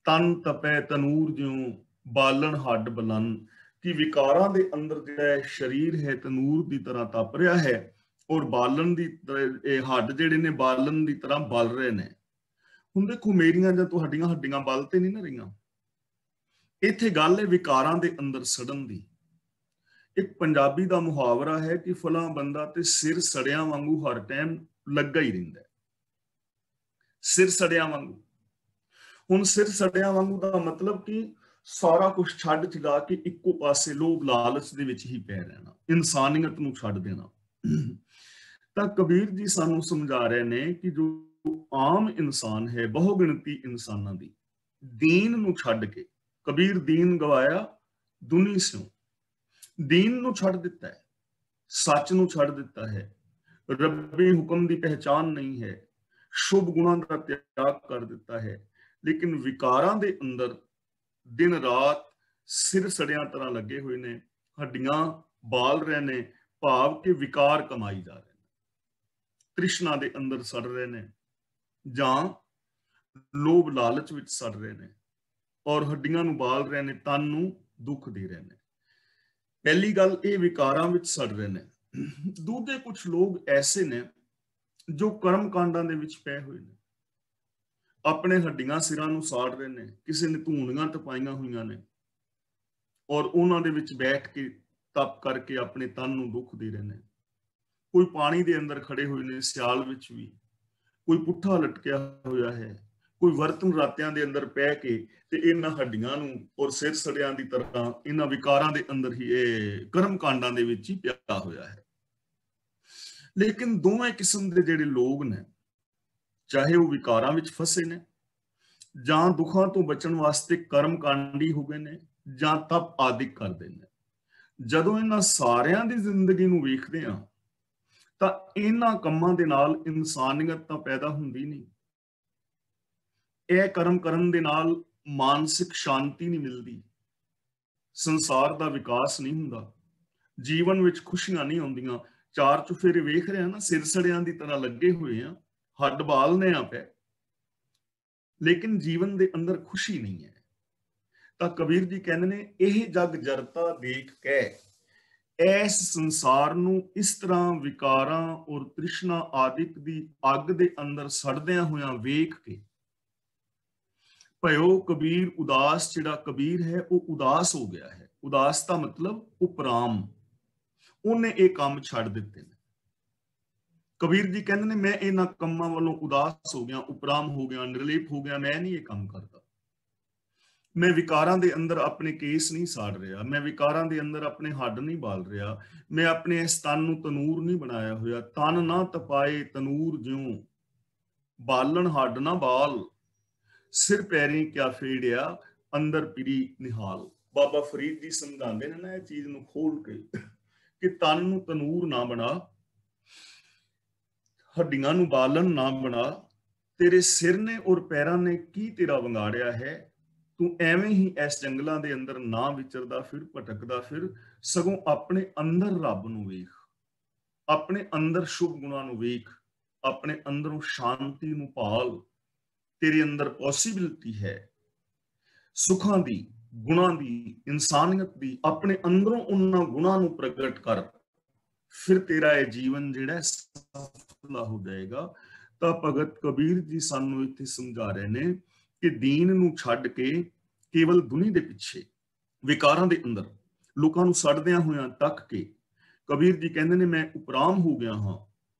ਤਨ ਤਪੈ ਤਨੂਰ ਜਿਉ ਬਾਲਣ ਹੱਡ ਬਲਨ, ਕਿ ਵਿਕਾਰਾਂ ਦੇ ਅੰਦਰ ਜਿਹੜਾ ਸਰੀਰ ਹੈ ਤਨੂਰ ਦੀ ਤਰ੍ਹਾਂ ਤਪ ਰਿਹਾ ਹੈ, ਔਰ ਬਾਲਣ ਦੀ ਹੱਡ ਜਿਹੜੇ ਨੇ ਬਾਲਣ ਦੀ ਤਰ੍ਹਾਂ ਬਲ ਰਹੇ ਨੇ। ਹੁਣ ਦੇਖੋ, ਮੇਰੀਆਂ ਜਾਂ ਤੁਹਾਡੀਆਂ ਹੱਡੀਆਂ ਬਲ ਤੇ ਨਹੀਂ ਨਾ ਰਹੀਆਂ। ਇੱਥੇ ਗੱਲ ਹੈ ਵਿਕਾਰਾਂ ਦੇ ਅੰਦਰ ਸੜਨ ਦੀ। ਇੱਕ ਪੰਜਾਬੀ ਦਾ ਮੁਹਾਵਰਾ ਹੈ ਕਿ ਫਲਾਂ ਬੰਦਾ ਤੇ ਸਿਰ ਸੜਿਆਂ ਵਾਂਗੂ ਹਰ ਟਾਈਮ ਲੱਗਾ ਹੀ ਰਹਿੰਦਾ ਹੈ। ਸਿਰ ਸੜਿਆਂ ਵਾਂਗੂ, ਹੁਣ ਸਿਰ ਸੜਿਆਂ ਵਾਂਗੂ ਦਾ ਮਤਲਬ ਕਿ ਸਾਰਾ ਕੁਝ ਛੱਡ ਛਡਾ ਕੇ ਇੱਕੋ ਪਾਸੇ ਲੋਭ ਲਾਲਚ ਦੇ ਵਿੱਚ ਹੀ ਪੈ ਰਹਿਣਾ, ਇਨਸਾਨੀਅਤ ਨੂੰ ਛੱਡ ਦੇਣਾ। ਤਾਂ ਕਬੀਰ ਜੀ ਸਾਨੂੰ ਸਮਝਾ ਰਹੇ ਨੇ ਕਿ ਜੋ ਆਮ ਇਨਸਾਨ ਹੈ, ਬਹੁ ਗਿਣਤੀ ਇਨਸਾਨਾਂ ਦੀ ਦੀਨ ਨੂੰ ਛੱਡ ਕੇ, ਕਬੀਰ ਦੀਨ ਗਵਾਇਆ ਦੁਨੀ ਸਿਉ, ਦੀਨ ਨੂੰ ਛੱਡ ਦਿੱਤਾ ਹੈ, ਸੱਚ ਨੂੰ ਛੱਡ ਦਿੱਤਾ ਹੈ, ਰੱਬੀ ਹੁਕਮ ਦੀ ਪਹਿਚਾਨ ਨਹੀਂ ਹੈ, ਸ਼ੁਭ ਗੁਣਾਂ ਦਾ ਤਿਆਗ ਕਰ ਦਿੱਤਾ ਹੈ, ਲੇਕਿਨ ਵਿਕਾਰਾਂ ਦੇ ਅੰਦਰ ਦਿਨ ਰਾਤ ਸਿਰ ਸੜਿਆਂ ਤਰ੍ਹਾਂ ਲੱਗੇ ਹੋਏ ਨੇ, ਹੱਡੀਆਂ ਬਾਲ ਰਹੇ ਨੇ, ਭਾਵ ਕਿ ਵਿਕਾਰ ਕਮਾਈ ਜਾ ਰਹੇ ਨੇ, ਤ੍ਰਿਸ਼ਨਾ ਦੇ ਅੰਦਰ ਸੜ ਰਹੇ ਨੇ ਜਾਂ ਲੋਭ ਲਾਲਚ ਵਿੱਚ ਸੜ ਰਹੇ ਨੇ, ਔਰ ਹੱਡੀਆਂ ਨੂੰ ਬਾਲ ਰਹੇ ਨੇ, ਤਨ ਨੂੰ ਦੁੱਖ ਦੇ ਰਹੇ ਨੇ। ਪਹਿਲੀ ਗੱਲ, ਇਹ ਵਿਕਾਰਾਂ ਵਿੱਚ ਸੜ ਰਹੇ ਨੇ। ਦੂਜੇ ਕੁਝ ਲੋਕ ਐਸੇ ਨੇ ਜੋ ਕਰਮ ਕਾਂਡਾਂ ਦੇ ਵਿੱਚ ਪਏ ਹੋਏ ਨੇ, ਆਪਣੇ ਹੱਡੀਆਂ ਸਿਰਾਂ ਨੂੰ ਸਾੜ ਰਹੇ ਨੇ, ਕਿਸੇ ਨੇ ਧੂਣੀਆਂ ਤਪਾਈਆਂ ਹੋਈਆਂ ਨੇ, ਔਰ ਉਹਨਾਂ ਦੇ ਵਿੱਚ ਬੈਠ ਕੇ ਤਪ ਕਰਕੇ ਆਪਣੇ ਤਨ ਨੂੰ ਦੁੱਖ ਦੇ ਰਹੇ ਨੇ। ਕੋਈ ਪਾਣੀ ਦੇ ਅੰਦਰ ਖੜੇ ਹੋਏ ਨੇ, ਸਿਆਲ ਵਿੱਚ ਵੀ, ਕੋਈ ਪੁੱਠਾ ਲਟਕਿਆ ਹੋਇਆ ਹੈ, कोई वर्तन रात्यां दे अंदर पै के ते इन्हां हड्डियां नूं और सिर सड़ियां दी तरह इन्हां विकारां दे अंदर ही कर्म कांडां दे विच ही पिया होया है। लेकिन दोवें किस्म दे जिहड़े लोग ने, चाहे वो विकारां विच फसे ने जां दुखां तो बचण वास्ते कर्म कांडी हो गए ने जां तप आदिक करदे ने, ਜਦੋਂ ਇਹਨਾਂ ਸਾਰਿਆਂ ਦੀ ਜ਼ਿੰਦਗੀ ਨੂੰ ਵੇਖਦੇ ਹਾਂ ਤਾਂ ਇਹਨਾਂ ਕੰਮਾਂ ਦੇ ਨਾਲ ਇਨਸਾਨੀਅਤ ਤਾਂ ਪੈਦਾ ਹੁੰਦੀ ਨਹੀਂ। ਇਹ ਕਰਮ ਕਰਨ ਦੇ ਨਾਲ ਮਾਨਸਿਕ ਸ਼ਾਂਤੀ ਨਹੀਂ ਮਿਲਦੀ, ਸੰਸਾਰ ਦਾ ਵਿਕਾਸ ਨਹੀਂ ਹੁੰਦਾ, ਜੀਵਨ ਵਿੱਚ ਖੁਸ਼ੀਆਂ ਨਹੀਂ ਆਉਂਦੀਆਂ। ਚਾਰ ਚੁਫੇਰੇ ਵੇਖ ਰਹੇ ਆ ਨਾ, ਸਿਰ ਸੜਿਆਂ ਦੀ ਤਰ੍ਹਾਂ ਲੱਗੇ ਹੋਏ ਆ, ਹੱਡ ਬਾਲਨੇ ਆ ਪਏ, ਲੇਕਿਨ ਜੀਵਨ ਦੇ ਅੰਦਰ ਖੁਸ਼ੀ ਨਹੀਂ ਹੈ। ਤਾਂ ਕਬੀਰ ਜੀ ਕਹਿੰਦੇ ਨੇ ਇਹ ਜਗ ਜਰਤਾ ਦੇਖ ਕੇ ਇਸ ਸੰਸਾਰ ਨੂੰ ਇਸ ਤਰ੍ਹਾਂ ਵਿਕਾਰਾਂ ਔਰ ਤ੍ਰਿਸ਼ਨਾ ਆਦਿਕ ਦੀ ਅੱਗ ਦੇ ਅੰਦਰ ਸੜਦਿਆਂ ਹੋਇਆਂ ਵੇਖ ਕੇ ਭਇਓ ਕਬੀਰ ਉਦਾਸ। ਜਿਹੜਾ ਕਬੀਰ ਹੈ ਉਹ ਉਦਾਸ ਹੋ ਗਿਆ ਹੈ। ਉਦਾਸ ਦਾ ਮਤਲਬ ਉਪਰਾਮ, ਉਹਨੇ ਇਹ ਕੰਮ ਛੱਡ ਦਿੱਤੇ ਨੇ। ਕਬੀਰ ਜੀ ਕਹਿੰਦੇ ਨੇ ਮੈਂ ਇਹਨਾਂ ਕੰਮਾਂ ਵੱਲੋਂ ਉਦਾਸ ਹੋ ਗਿਆ, ਉਪਰਾਮ ਹੋ ਗਿਆ, ਨਿਰਲੇਪ ਹੋ ਗਿਆ, ਮੈਂ ਨਹੀਂ ਇਹ ਕੰਮ ਕਰਦਾ। ਮੈਂ ਵਿਕਾਰਾਂ ਦੇ ਅੰਦਰ ਆਪਣੇ ਕੇਸ ਨਹੀਂ ਸਾੜ ਰਿਹਾ, ਮੈਂ ਵਿਕਾਰਾਂ ਦੇ ਅੰਦਰ ਆਪਣੇ ਹੱਡ ਨਹੀਂ ਬਾਲ ਰਿਹਾ, ਮੈਂ ਆਪਣੇ ਇਸ ਤਨ ਨੂੰ ਤਨੂਰ ਨਹੀਂ ਬਣਾਇਆ ਹੋਇਆ। ਤਨ ਨਾ ਤਪਾਏ ਤਨੂਰ ਜਿਉਂ, ਬਾਲਣ ਹੱਡ ਨਾ ਬਾਲ, ਸਿਰ ਪੈਰੀ ਕਿਆ ਫੇੜਿਆ, ਅੰਦਰ ਪਿਰੀ ਨਿਹਾਲ। ਬਾਬਾ ਫਰੀਦ ਜੀ ਸਮਝਾਉਂਦੇ ਨੇ ਨਾ ਇਹ ਚੀਜ਼ ਨੂੰ ਖੋਲ ਕੇ ਕਿ ਤਨ ਨੂੰ ਤਨੂਰ ਨਾ ਬਣਾ, ਹੱਡੀਆਂ ਨੂੰ ਬਾਲਣ ਨਾ ਬਣਾ, ਤੇਰੇ ਸਿਰ ਨੇ ਔਰ ਪੈਰਾਂ ਨੇ ਕੀ ਤੇਰਾ ਵੰਗਾੜਿਆ ਹੈ। ਤੂੰ ਐਵੇਂ ਹੀ ਇਸ ਜੰਗਲਾਂ ਦੇ ਅੰਦਰ ਨਾ ਵਿਚਰਦਾ ਫਿਰ, ਭਟਕਦਾ ਫਿਰ, ਸਗੋਂ ਆਪਣੇ ਅੰਦਰ ਰੱਬ ਨੂੰ ਵੇਖ, ਆਪਣੇ ਅੰਦਰ ਸ਼ੁਭ ਗੁਣਾਂ ਨੂੰ ਵੇਖ, ਆਪਣੇ ਅੰਦਰੋਂ ਸ਼ਾਂਤੀ ਨੂੰ ਭਾਲ। ਤੇਰੇ ਅੰਦਰ ਪੋਸੀਬਿਲਿਟੀ ਹੈ ਸੁੱਖਾਂ ਦੀ, ਗੁਣਾਂ ਦੀ, ਇਨਸਾਨੀਅਤ ਦੀ। ਆਪਣੇ ਅੰਦਰੋਂ ਉਹਨਾਂ ਗੁਣਾਂ ਨੂੰ ਪ੍ਰਗਟ ਕਰ, ਫਿਰ ਤੇਰਾ ਇਹ ਜੀਵਨ ਜਿਹੜਾ ਸਫਲ ਹੋ ਜਾਏਗਾ। ਤਾਂ ਭਗਤ ਕਬੀਰ ਜੀ ਸਾਨੂੰ ਇੱਥੇ ਸਮਝਾ ਰਹੇ ਨੇ ਕਿ ਦੀਨ ਨੂੰ ਛੱਡ ਕੇ ਕੇਵਲ ਦੁਨੀ ਦੇ ਪਿੱਛੇ ਵਿਕਾਰਾਂ ਦੇ ਅੰਦਰ ਲੋਕਾਂ ਨੂੰ ਸੜਦਿਆਂ ਹੋਇਆਂ ਤੱਕ ਕੇ ਕਬੀਰ ਜੀ ਕਹਿੰਦੇ ਨੇ ਮੈਂ ਉਪਰਾਮ ਹੋ ਗਿਆ ਹਾਂ,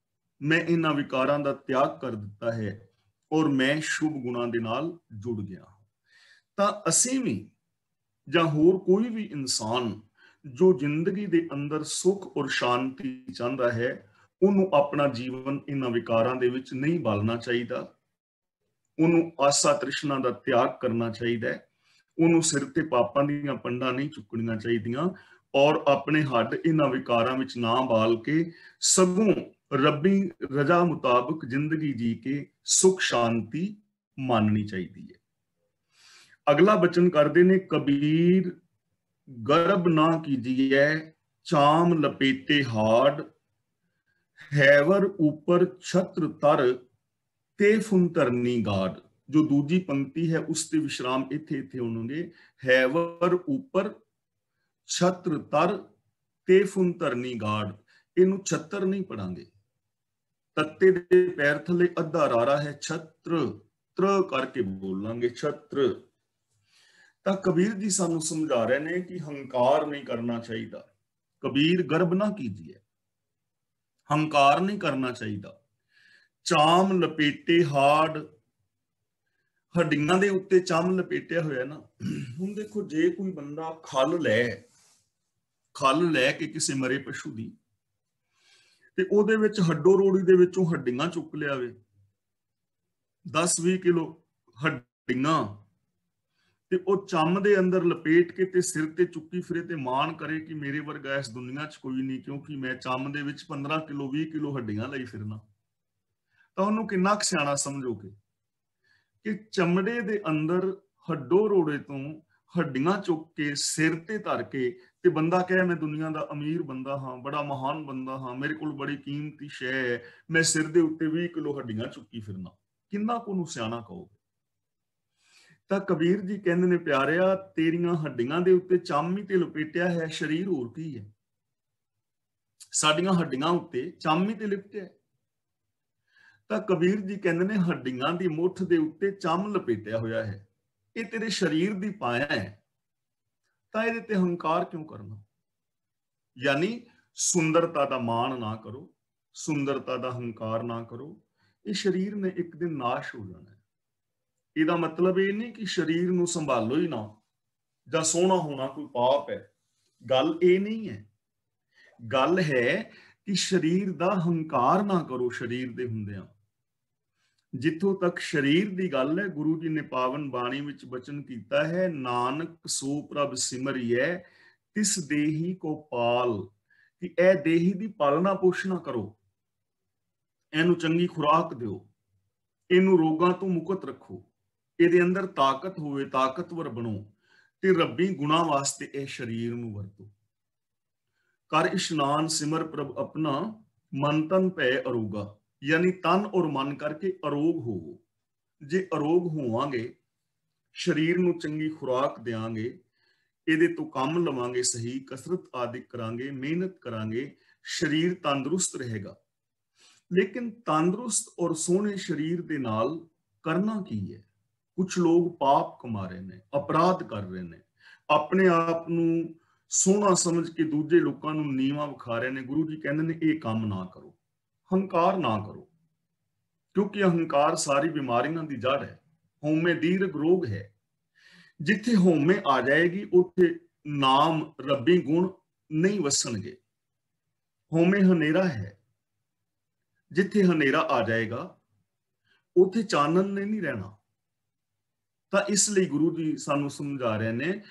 ਮੈਂ ਇਹਨਾਂ ਵਿਕਾਰਾਂ ਦਾ ਤਿਆਗ ਕਰ ਦਿੱਤਾ ਹੈ ਔਰ ਮੈਂ ਸ਼ੁਭ ਗੁਣਾਂ ਦੇ ਨਾਲ ਜੁੜ ਗਿਆ। ਤਾਂ ਅਸੀਂ ਵੀ ਜਾਂ ਹੋਰ ਕੋਈ ਵੀ ਇਨਸਾਨ ਜੋ ਜ਼ਿੰਦਗੀ ਦੇ ਅੰਦਰ ਸੁੱਖ ਔਰ ਸ਼ਾਂਤੀ ਚਾਹੁੰਦਾ ਹੈ, ਉਹਨੂੰ ਆਪਣਾ ਜੀਵਨ ਇਹਨਾਂ ਵਿਕਾਰਾਂ ਦੇ ਵਿੱਚ ਨਹੀਂ ਬਾਲਣਾ ਚਾਹੀਦਾ। ਉਹਨੂੰ ਆਸਾ ਤ੍ਰਿਸ਼ਨਾ ਦਾ ਤਿਆਗ ਕਰਨਾ ਚਾਹੀਦਾ ਹੈ। ਉਹਨੂੰ ਸਿਰ ਤੇ ਪਾਪਾਂ ਦੀਆਂ ਪੰਡਾਂ ਨਹੀਂ ਚੁੱਕਣੀਆਂ ਚਾਹੀਦੀਆਂ ਔਰ ਆਪਣੇ ਹੱਡ ਇਹਨਾਂ ਵਿਕਾਰਾਂ ਵਿੱਚ ਨਾ ਬਾਲ ਕੇ ਸਗੋਂ ਰੱਬੀ ਰਜ਼ਾ ਮੁਤਾਬਕ ਜ਼ਿੰਦਗੀ ਜੀ ਕੇ ਸੁਖ ਸ਼ਾਂਤੀ ਮਾਨਣੀ ਚਾਹੀਦੀ ਹੈ। ਅਗਲਾ ਬਚਨ ਕਰਦੇ ਨੇ ਕਬੀਰ, ਗਰਬ ਨਾ ਕੀਜੀਐ ਚਾਮ ਲਪੇਟੇ ਹਾੜ, ਹੈਵਰ ਉਪਰ ਛਤਰ ਤਰ ਤੇ ਫੁਨ ਧਰਨੀ ਗਾੜ। ਜੋ ਦੂਜੀ ਪੰਕਤੀ ਹੈ ਉਸ ਤੇ ਵਿਸ਼ਰਾਮ ਇੱਥੇ ਹੋਣਗੇ। ਹੈਵਰ ਉਪਰ ਛਤਰ ਤਰ ਤੇ ਫੁਨ ਧਰਨੀ ਗਾੜ, ਇਹਨੂੰ ਛਤਰ ਨਹੀਂ ਪੜਾਂਗੇ, ਤੱਤੇ ਦੇ ਪੈਰ ਥੱਲੇ ਅੱਧਾ ਰਾਰਾ ਹੈ, ਛਤਰ ਤਰ ਕਰਕੇ ਬੋਲਾਂਗੇ, ਛਤਰ। ਤਾਂ ਕਬੀਰ ਜੀ ਸਾਨੂੰ ਸਮਝਾ ਰਹੇ ਨੇ ਕਿ ਹੰਕਾਰ ਨਹੀਂ ਕਰਨਾ ਚਾਹੀਦਾ। ਕਬੀਰ ਗਰਬ ਨਾ ਕੀਜੀਏ, ਹੰਕਾਰ ਨਹੀਂ ਕਰਨਾ ਚਾਹੀਦਾ। ਚਾਮ ਲਪੇਟੇ ਹਾੜ, ਹੱਡੀਆਂ ਦੇ ਉੱਤੇ ਚਾਮ ਲਪੇਟਿਆ ਹੋਇਆ ਨਾ। ਹੁਣ ਦੇਖੋ ਜੇ ਕੋਈ ਬੰਦਾ ਖਲ ਲੈ ਕੇ ਕਿਸੇ ਮਰੇ ਪਸ਼ੂ ਦੀ ਤੇ ਉਹਦੇ ਵਿੱਚ ਹੱਡੋ ਰੋੜੀ ਦੇ ਵਿੱਚੋਂ ਹੱਡੀਆਂ ਚੁੱਕ ਲਿਆਵੇ, 10-20 ਕਿਲੋ ਹੱਡੀਆਂ, ਤੇ ਉਹ ਚੰਮ ਦੇ ਅੰਦਰ ਲਪੇਟ ਕੇ ਤੇ ਸਿਰ ਤੇ ਚੁੱਕੀ ਫਿਰੇ ਤੇ ਮਾਣ ਕਰੇ ਕਿ ਮੇਰੇ ਵਰਗਾ ਇਸ ਦੁਨੀਆ 'ਚ ਕੋਈ ਨਹੀਂ, ਕਿਉਂਕਿ ਮੈਂ ਚੰਮ ਦੇ ਵਿੱਚ 15 ਕਿਲੋ 20 ਕਿਲੋ ਹੱਡੀਆਂ ਲਈ ਫਿਰਨਾ। ਤਾਂ ਉਹਨੂੰ ਕਿੰਨਾ ਕੁ ਸਿਆਣਾ ਸਮਝੋਗੇ ਕਿ ਚਮੜੇ ਦੇ ਅੰਦਰ ਹੱਡੋ ਰੋੜੇ ਤੋਂ ਹੱਡੀਆਂ ਚੁੱਕ ਕੇ ਸਿਰ ਤੇ ਧਰ ਕੇ ਤੇ ਬੰਦਾ ਕਹੇ ਮੈਂ ਦੁਨੀਆ ਦਾ ਅਮੀਰ ਬੰਦਾ ਹਾਂ, ਬੜਾ ਮਹਾਨ ਬੰਦਾ ਹਾਂ, ਮੇਰੇ ਕੋਲ ਬੜੀ ਕੀਮਤੀ ਸ਼ੈ ਹੈ, ਮੈਂ ਸਿਰ ਦੇ ਉੱਤੇ 20 ਕਿਲੋ ਹੱਡੀਆਂ ਚੁੱਕੀ ਫਿਰਨਾ। ਕਿੰਨਾ ਕੁ ਨੂੰ ਸਿਆਣਾ ਕਹੋਗੇ? ਤਾਂ ਕਬੀਰ ਜੀ ਕਹਿੰਦੇ ਨੇ ਪਿਆਰਿਆ, ਤੇਰੀਆਂ ਹੱਡੀਆਂ ਦੇ ਉੱਤੇ ਚੰਮ ਹੀ ਤੇ ਲਪੇਟਿਆ ਹੈ, ਸਰੀਰ ਹੋਰ ਕੀ ਹੈ? ਸਾਡੀਆਂ ਹੱਡੀਆਂ ਉੱਤੇ ਚੰਮ ਹੀ ਤੇ ਲਿਪਟਿਆ। ਤਾਂ ਕਬੀਰ ਜੀ ਕਹਿੰਦੇ ਨੇ ਹੱਡੀਆਂ ਦੀ ਮੁੱਠ ਦੇ ਉੱਤੇ ਚੰਮ ਲਪੇਟਿਆ ਹੋਇਆ ਹੈ, ਇਹ ਤੇਰੇ ਸਰੀਰ ਦੀ ਪਾਇਆ ਹੈ, ਤਾਂ ਇਹਦੇ ਤੇ ਹੰਕਾਰ ਕਿਉਂ ਕਰਨਾ? ਯਾਨੀ ਸੁੰਦਰਤਾ ਦਾ ਮਾਣ ਨਾ ਕਰੋ, ਸੁੰਦਰਤਾ ਦਾ ਹੰਕਾਰ ਨਾ ਕਰੋ। ਇਹ ਸਰੀਰ ਨੇ ਇੱਕ ਦਿਨ ਨਾਸ਼ ਹੋ ਜਾਣਾ ਹੈ, ਇਹਦਾ ਮਤਲਬ ਇਹ ਨਹੀਂ ਕਿ ਸਰੀਰ ਨੂੰ ਸੰਭਾਲੋ ਹੀ ਨਾ ਜਾਂ ਸੋਹਣਾ ਹੋਣਾ ਕੋਈ ਪਾਪ ਹੈ। ਗੱਲ ਇਹ ਨਹੀਂ ਹੈ। ਗੱਲ ਹੈ ਕਿ ਸਰੀਰ ਦਾ ਹੰਕਾਰ ਨਾ ਕਰੋ ਸਰੀਰ ਦੇ ਹੁੰਦਿਆਂ। ਜਿੱਥੋਂ ਤੱਕ ਸਰੀਰ ਦੀ ਗੱਲ ਹੈ, ਗੁਰੂ ਜੀ ਨੇ ਪਾਵਨ ਬਾਣੀ ਵਿੱਚ ਬਚਨ ਕੀਤਾ ਹੈ, ਨਾਨਕ ਸੋ ਪ੍ਰਭ ਸਿਮਰਿਐ ਤਿਸ ਦੇਹੀ ਕੋ ਪਾਲ, ਕਿ ਇਹ ਦੇਹੀ ਦੀ ਪਾਲਣਾ ਪੋਸ਼ਣਾ ਕਰੋ, ਇਹਨੂੰ ਚੰਗੀ ਖੁਰਾਕ ਦਿਓ, ਇਹਨੂੰ ਰੋਗਾਂ ਤੋਂ ਮੁਕਤ ਰੱਖੋ, ਇਹਦੇ ਅੰਦਰ ਤਾਕਤ ਹੋਵੇ, ਤਾਕਤਵਰ ਬਣੋ, ਤੇ ਰੱਬੀ ਗੁਣਾ ਵਾਸਤੇ ਇਹ ਸਰੀਰ ਨੂੰ ਵਰਤੋ। ਕਰ ਇਸ਼ਨਾਨ ਸਿਮਰ ਪ੍ਰਭ ਆਪਣਾ, ਮਨ ਤਨ ਭੈ ਅਰੋਗਾ, यानी तन और मन करके अरोग होवो। जे अरोग होवांगे, शरीर नूं चंगी खुराक देंगे, ਇਹਦੇ ਤੋਂ ਕੰਮ ਲਵਾਂਗੇ, ਸਹੀ ਕਸਰਤ ਆਦਿ ਕਰਾਂਗੇ, ਮਿਹਨਤ ਕਰਾਂਗੇ, ਸਰੀਰ ਤੰਦਰੁਸਤ ਰਹੇਗਾ। ਲੇਕਿਨ ਤੰਦਰੁਸਤ ਔਰ ਸੋਹਣੇ ਸਰੀਰ ਦੇ ਨਾਲ ਕਰਨਾ ਕੀ ਹੈ? ਕੁਝ ਲੋਕ ਪਾਪ ਕਮਾ ਰਹੇ ਨੇ, ਅਪਰਾਧ ਕਰ ਰਹੇ ਨੇ, ਆਪਣੇ ਆਪ ਨੂੰ ਸੋਹਣਾ ਸਮਝ ਕੇ ਦੂਜੇ ਲੋਕਾਂ ਨੂੰ ਨੀਵਾਂ ਵਿਖਾ ਰਹੇ ਨੇ। ਗੁਰੂ ਜੀ ਕਹਿੰਦੇ ਨੇ ਇਹ ਕੰਮ ਨਾ ਕਰੋ, ਹੰਕਾਰ ਨਾ ਕਰੋ, ਕਿਉਂਕਿ ਅਹੰਕਾਰ ਸਾਰੀ ਬਿਮਾਰੀਆਂ ਦੀ ਜੜ ਹੈ, ਹਉਮੈ ਦੀਰਘ ਰੋਗ ਹੈ। ਜਿੱਥੇ ਹਉਮੈ ਆ ਜਾਏਗੀ ਉੱਥੇ ਨਾਮ ਰੱਬੀ ਗੁਣ ਨਹੀਂ ਵਸਣਗੇ। ਹਉਮੈ ਹਨੇਰਾ ਹੈ, ਜਿੱਥੇ ਹਨੇਰਾ ਆ ਜਾਏਗਾ ਉੱਥੇ ਚਾਨਣ ਨੇ ਨਹੀਂ ਰਹਿਣਾ। ਤਾਂ ਇਸ ਲਈ ਗੁਰੂ ਜੀ ਸਾਨੂੰ ਸਮਝਾ ਰਹੇ ਨੇ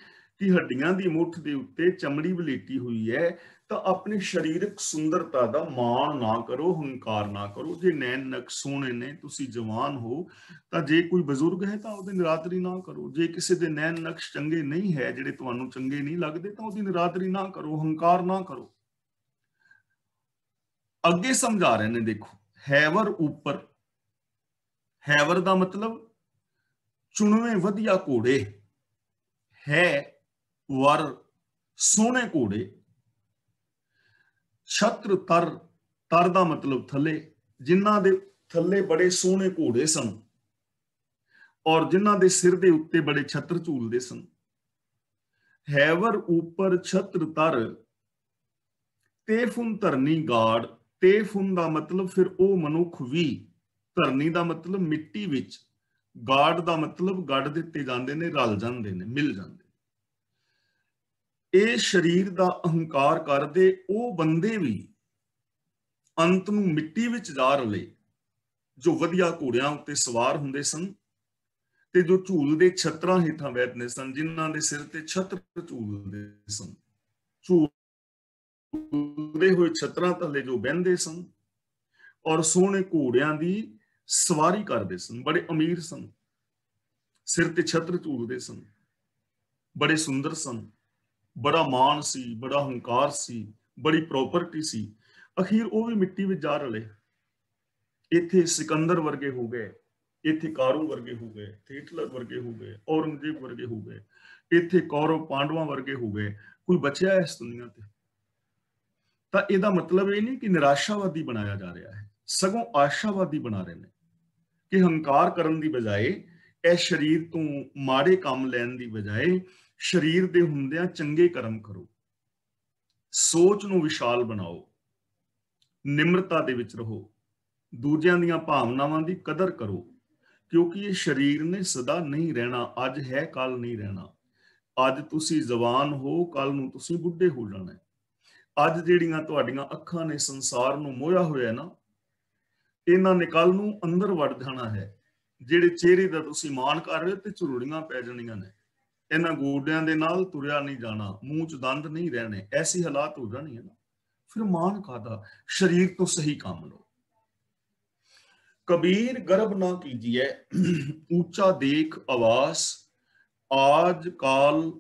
ਕਿ ਹੱਡੀਆਂ ਦੀ ਮੁੱਠ ਦੇ ਉੱਤੇ ਚਮੜੀ ਵਲੇਟੀ ਹੋਈ ਹੈ, ਤਾਂ ਆਪਣੀ ਸਰੀਰਕ ਸੁੰਦਰਤਾ ਦਾ ਮਾਣ ਨਾ ਕਰੋ, ਹੰਕਾਰ ਨਾ ਕਰੋ। ਜੇ ਨੈਣ ਨਕ ਸੋਹਣੇ ਨੇ, ਤੁਸੀਂ ਜਵਾਨ ਹੋ, ਤਾਂ ਜੇ ਕੋਈ ਬਜ਼ੁਰਗ ਹੈ ਤਾਂ ਉਹਦੀ ਨਿਰਾਦਰੀ ਨਾ ਕਰੋ। ਜੇ ਕਿਸੇ ਦੇ ਨੈਣ ਨਕਸ਼ ਚੰਗੇ ਨਹੀਂ ਹੈ, ਜਿਹੜੇ ਤੁਹਾਨੂੰ ਚੰਗੇ ਨਹੀਂ ਲੱਗਦੇ, ਤਾਂ ਉਹਦੀ ਨਿਰਾਦਰੀ ਨਾ ਕਰੋ, ਹੰਕਾਰ ਨਾ ਕਰੋ। ਅੱਗੇ ਸਮਝਾ ਰਹੇ ਨੇ, ਦੇਖੋ, ਹੈਵਰ ਉੱਪਰ, ਹੈਵਰ ਦਾ ਮਤਲਬ ਚੁਣਵੇਂ ਵਧੀਆ ਘੋੜੇ, ਹੈ ਵਰ ਸੋਹਣੇ ਘੋੜੇ, ਛਤਰ ਤਰ, ਤਰ ਦਾ ਮਤਲਬ ਥੱਲੇ, ਜਿਨ੍ਹਾਂ ਦੇ ਥੱਲੇ ਬੜੇ ਸੋਹਣੇ ਘੋੜੇ ਸਨ ਔਰ ਜਿਨ੍ਹਾਂ ਦੇ ਸਿਰ ਦੇ ਉੱਤੇ ਬੜੇ ਛਤਰ ਝੂਲਦੇ ਸਨ। ਹੈਵਰ ਉੱਪਰ ਛਤਰ ਤਰ, ਤੇਫੁਨ ਧਰਨੀ ਗਾੜ, ਤੇਫੁਨ ਦਾ ਮਤਲਬ ਫਿਰ ਉਹ ਮਨੁੱਖ ਵੀ, ਧਰਨੀ ਦਾ ਮਤਲਬ ਮਿੱਟੀ ਵਿੱਚ, ਗਾੜ ਦਾ ਮਤਲਬ ਗੱਡ ਦਿੱਤੇ ਜਾਂਦੇ ਨੇ, ਰਲ ਜਾਂਦੇ ਨੇ, ਮਿਲ ਜਾਂਦੇ। ਇਹ ਸਰੀਰ ਦਾ ਅਹੰਕਾਰ ਕਰਦੇ ਉਹ ਬੰਦੇ ਵੀ ਅੰਤ ਨੂੰ ਮਿੱਟੀ ਵਿੱਚ ਜਾ ਰਲੇ, ਜੋ ਵਧੀਆ ਘੋੜਿਆਂ ਉੱਤੇ ਸਵਾਰ ਹੁੰਦੇ ਸਨ ਤੇ ਜੋ ਝੂਲਦੇ ਛਤਰਾਂ ਹੇਠਾਂ ਬੈਠਦੇ ਸਨ, ਜਿਨ੍ਹਾਂ ਦੇ ਸਿਰ ਤੇ ਛਤਰ ਝੂਲਦੇ ਸਨ, ਝੂਲਦੇ ਹੋਏ ਛਤਰਾਂ ਥੱਲੇ ਜੋ ਬਹਿੰਦੇ ਸਨ ਔਰ ਸੋਹਣੇ ਘੋੜਿਆਂ ਦੀ ਸਵਾਰੀ ਕਰਦੇ ਸਨ, ਬੜੇ ਅਮੀਰ ਸਨ, ਸਿਰ ਤੇ ਛਤਰ ਝੂਲਦੇ ਸਨ, ਬੜੇ ਸੁੰਦਰ ਸਨ, ਬੜਾ ਮਾਣ ਸੀ, ਬੜਾ ਹੰਕਾਰ ਸੀ, ਬੜੀ ਪ੍ਰੋਪਰਟੀ ਸੀ। ਅਖੀਰ ਉਹ ਵੀ ਮਿੱਟੀ ਵਿੱਚ ਜਾ ਰਲੇ। ਇੱਥੇ ਸਿਕੰਦਰ ਵਰਗੇ ਹੋ ਗਏ, ਇੱਥੇ ਕਾਰੂ ਵਰਗੇ ਹੋ ਗਏ, ਇੱਥੇ ਹਿਟਲਰ ਵਰਗੇ ਹੋ ਗਏ, ਔਰੰਗਜ਼ੇਬ ਵਰਗੇ ਹੋ ਗਏ, ਇੱਥੇ ਕੌਰਵ ਪਾਂਡਵਾਂ ਵਰਗੇ ਹੋ ਗਏ। ਕੋਈ ਬਚਿਆ ਇਸ ਦੁਨੀਆ ਤੇ? ਤਾਂ ਇਹਦਾ ਮਤਲਬ ਇਹ ਨਹੀਂ ਕਿ ਨਿਰਾਸ਼ਾਵਾਦੀ ਬਣਾਇਆ ਜਾ ਰਿਹਾ ਹੈ, ਸਗੋਂ ਆਸ਼ਾਵਾਦੀ ਬਣਾ ਰਹੇ ਨੇ ਕਿ ਹੰਕਾਰ ਕਰਨ ਦੀ ਬਜਾਏ, ਇਹ ਸਰੀਰ ਤੋਂ ਮਾੜੇ ਕੰਮ ਲੈਣ ਦੀ ਬਜਾਏ, ਸਰੀਰ ਦੇ ਹੁੰਦਿਆਂ ਚੰਗੇ ਕਰਮ ਕਰੋ, ਸੋਚ ਨੂੰ ਵਿਸ਼ਾਲ ਬਣਾਓ, ਨਿਮਰਤਾ ਦੇ ਵਿੱਚ ਰਹੋ, ਦੂਜਿਆਂ ਦੀਆਂ ਭਾਵਨਾਵਾਂ ਦੀ ਕਦਰ ਕਰੋ, ਕਿਉਂਕਿ ਇਹ ਸਰੀਰ ਨੇ ਸਦਾ ਨਹੀਂ ਰਹਿਣਾ। ਅੱਜ ਹੈ, ਕੱਲ ਨਹੀਂ ਰਹਿਣਾ। ਅੱਜ ਤੁਸੀਂ ਜਵਾਨ ਹੋ, ਕੱਲ ਨੂੰ ਤੁਸੀਂ ਬੁੱਢੇ ਹੋ ਜਾਣਾ। ਅੱਜ ਜਿਹੜੀਆਂ ਤੁਹਾਡੀਆਂ ਅੱਖਾਂ ਨੇ ਸੰਸਾਰ ਨੂੰ ਮੋਹਿਆ ਹੋਇਆ ਨਾ, ਇਹਨਾਂ ਨੇ ਕੱਲ ਨੂੰ ਅੰਦਰ ਵੜ ਜਾਣਾ ਹੈ। ਜਿਹੜੇ ਚਿਹਰੇ ਦਾ ਤੁਸੀਂ ਮਾਣ ਕਰ ਰਹੇ ਹੋ ਤੇ ਝੁਰੜੀਆਂ ਪੈ ਜਾਣੀਆਂ ਨੇ, ਇਹਨਾਂ ਗੋਡਿਆਂ ਦੇ ਨਾਲ ਤੁਰਿਆ ਨਹੀਂ ਜਾਣਾ, ਮੂੰਹ ਚ ਦੰਦ ਨਹੀਂ ਰਹਿਣੇ, ਐਸੀ ਹਾਲਾਤ ਹੋ ਜਾਣੀ ਹੈ ਨਾ। ਫਿਰ ਮਾਣ ਕਾਹਦਾ? ਸਰੀਰ ਤੋਂ ਸਹੀ ਕੰਮ ਲਓ। कबीर गर्भ ना कीजिए ऊंचा देख आवास, आज काल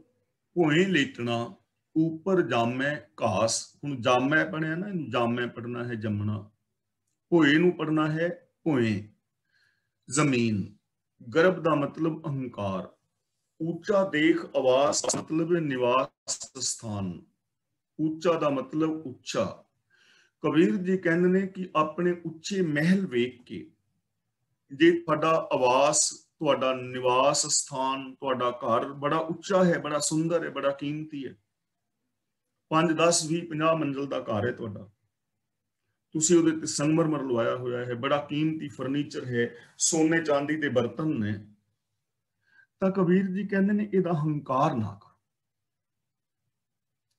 भोए लेटना ऊपर जामै घास। हुण जामै पढ़िया ना, जामै पढ़ना है जमना, भोए नूं पढ़ना है भोए जमीन। गर्भ का मतलब अहंकार, ऊंचा देख आवास मतलब निवास स्थान, ऊंचा का मतलब उच्चा। कबीर जी कहते हैं कि अपने उच्चे महल वेख के, जे तुहाडा आवास, तुहाडा निवास स्थान, तुहाडा घर बड़ा उच्चा है, बड़ा सुंदर है, बड़ा कीमती है, 5, 10, 20, 50 मंजिल का घर है तुहाडा, तुसीं उहदे ते संगमरमर लवाया होया है, बड़ा कीमती फर्नीचर है, सोने चांदी के बर्तन ने, ਤਾਂ ਕਬੀਰ ਜੀ ਕਹਿੰਦੇ ਨੇ ਇਹਦਾ ਹੰਕਾਰ ਨਾ ਕਰੋ,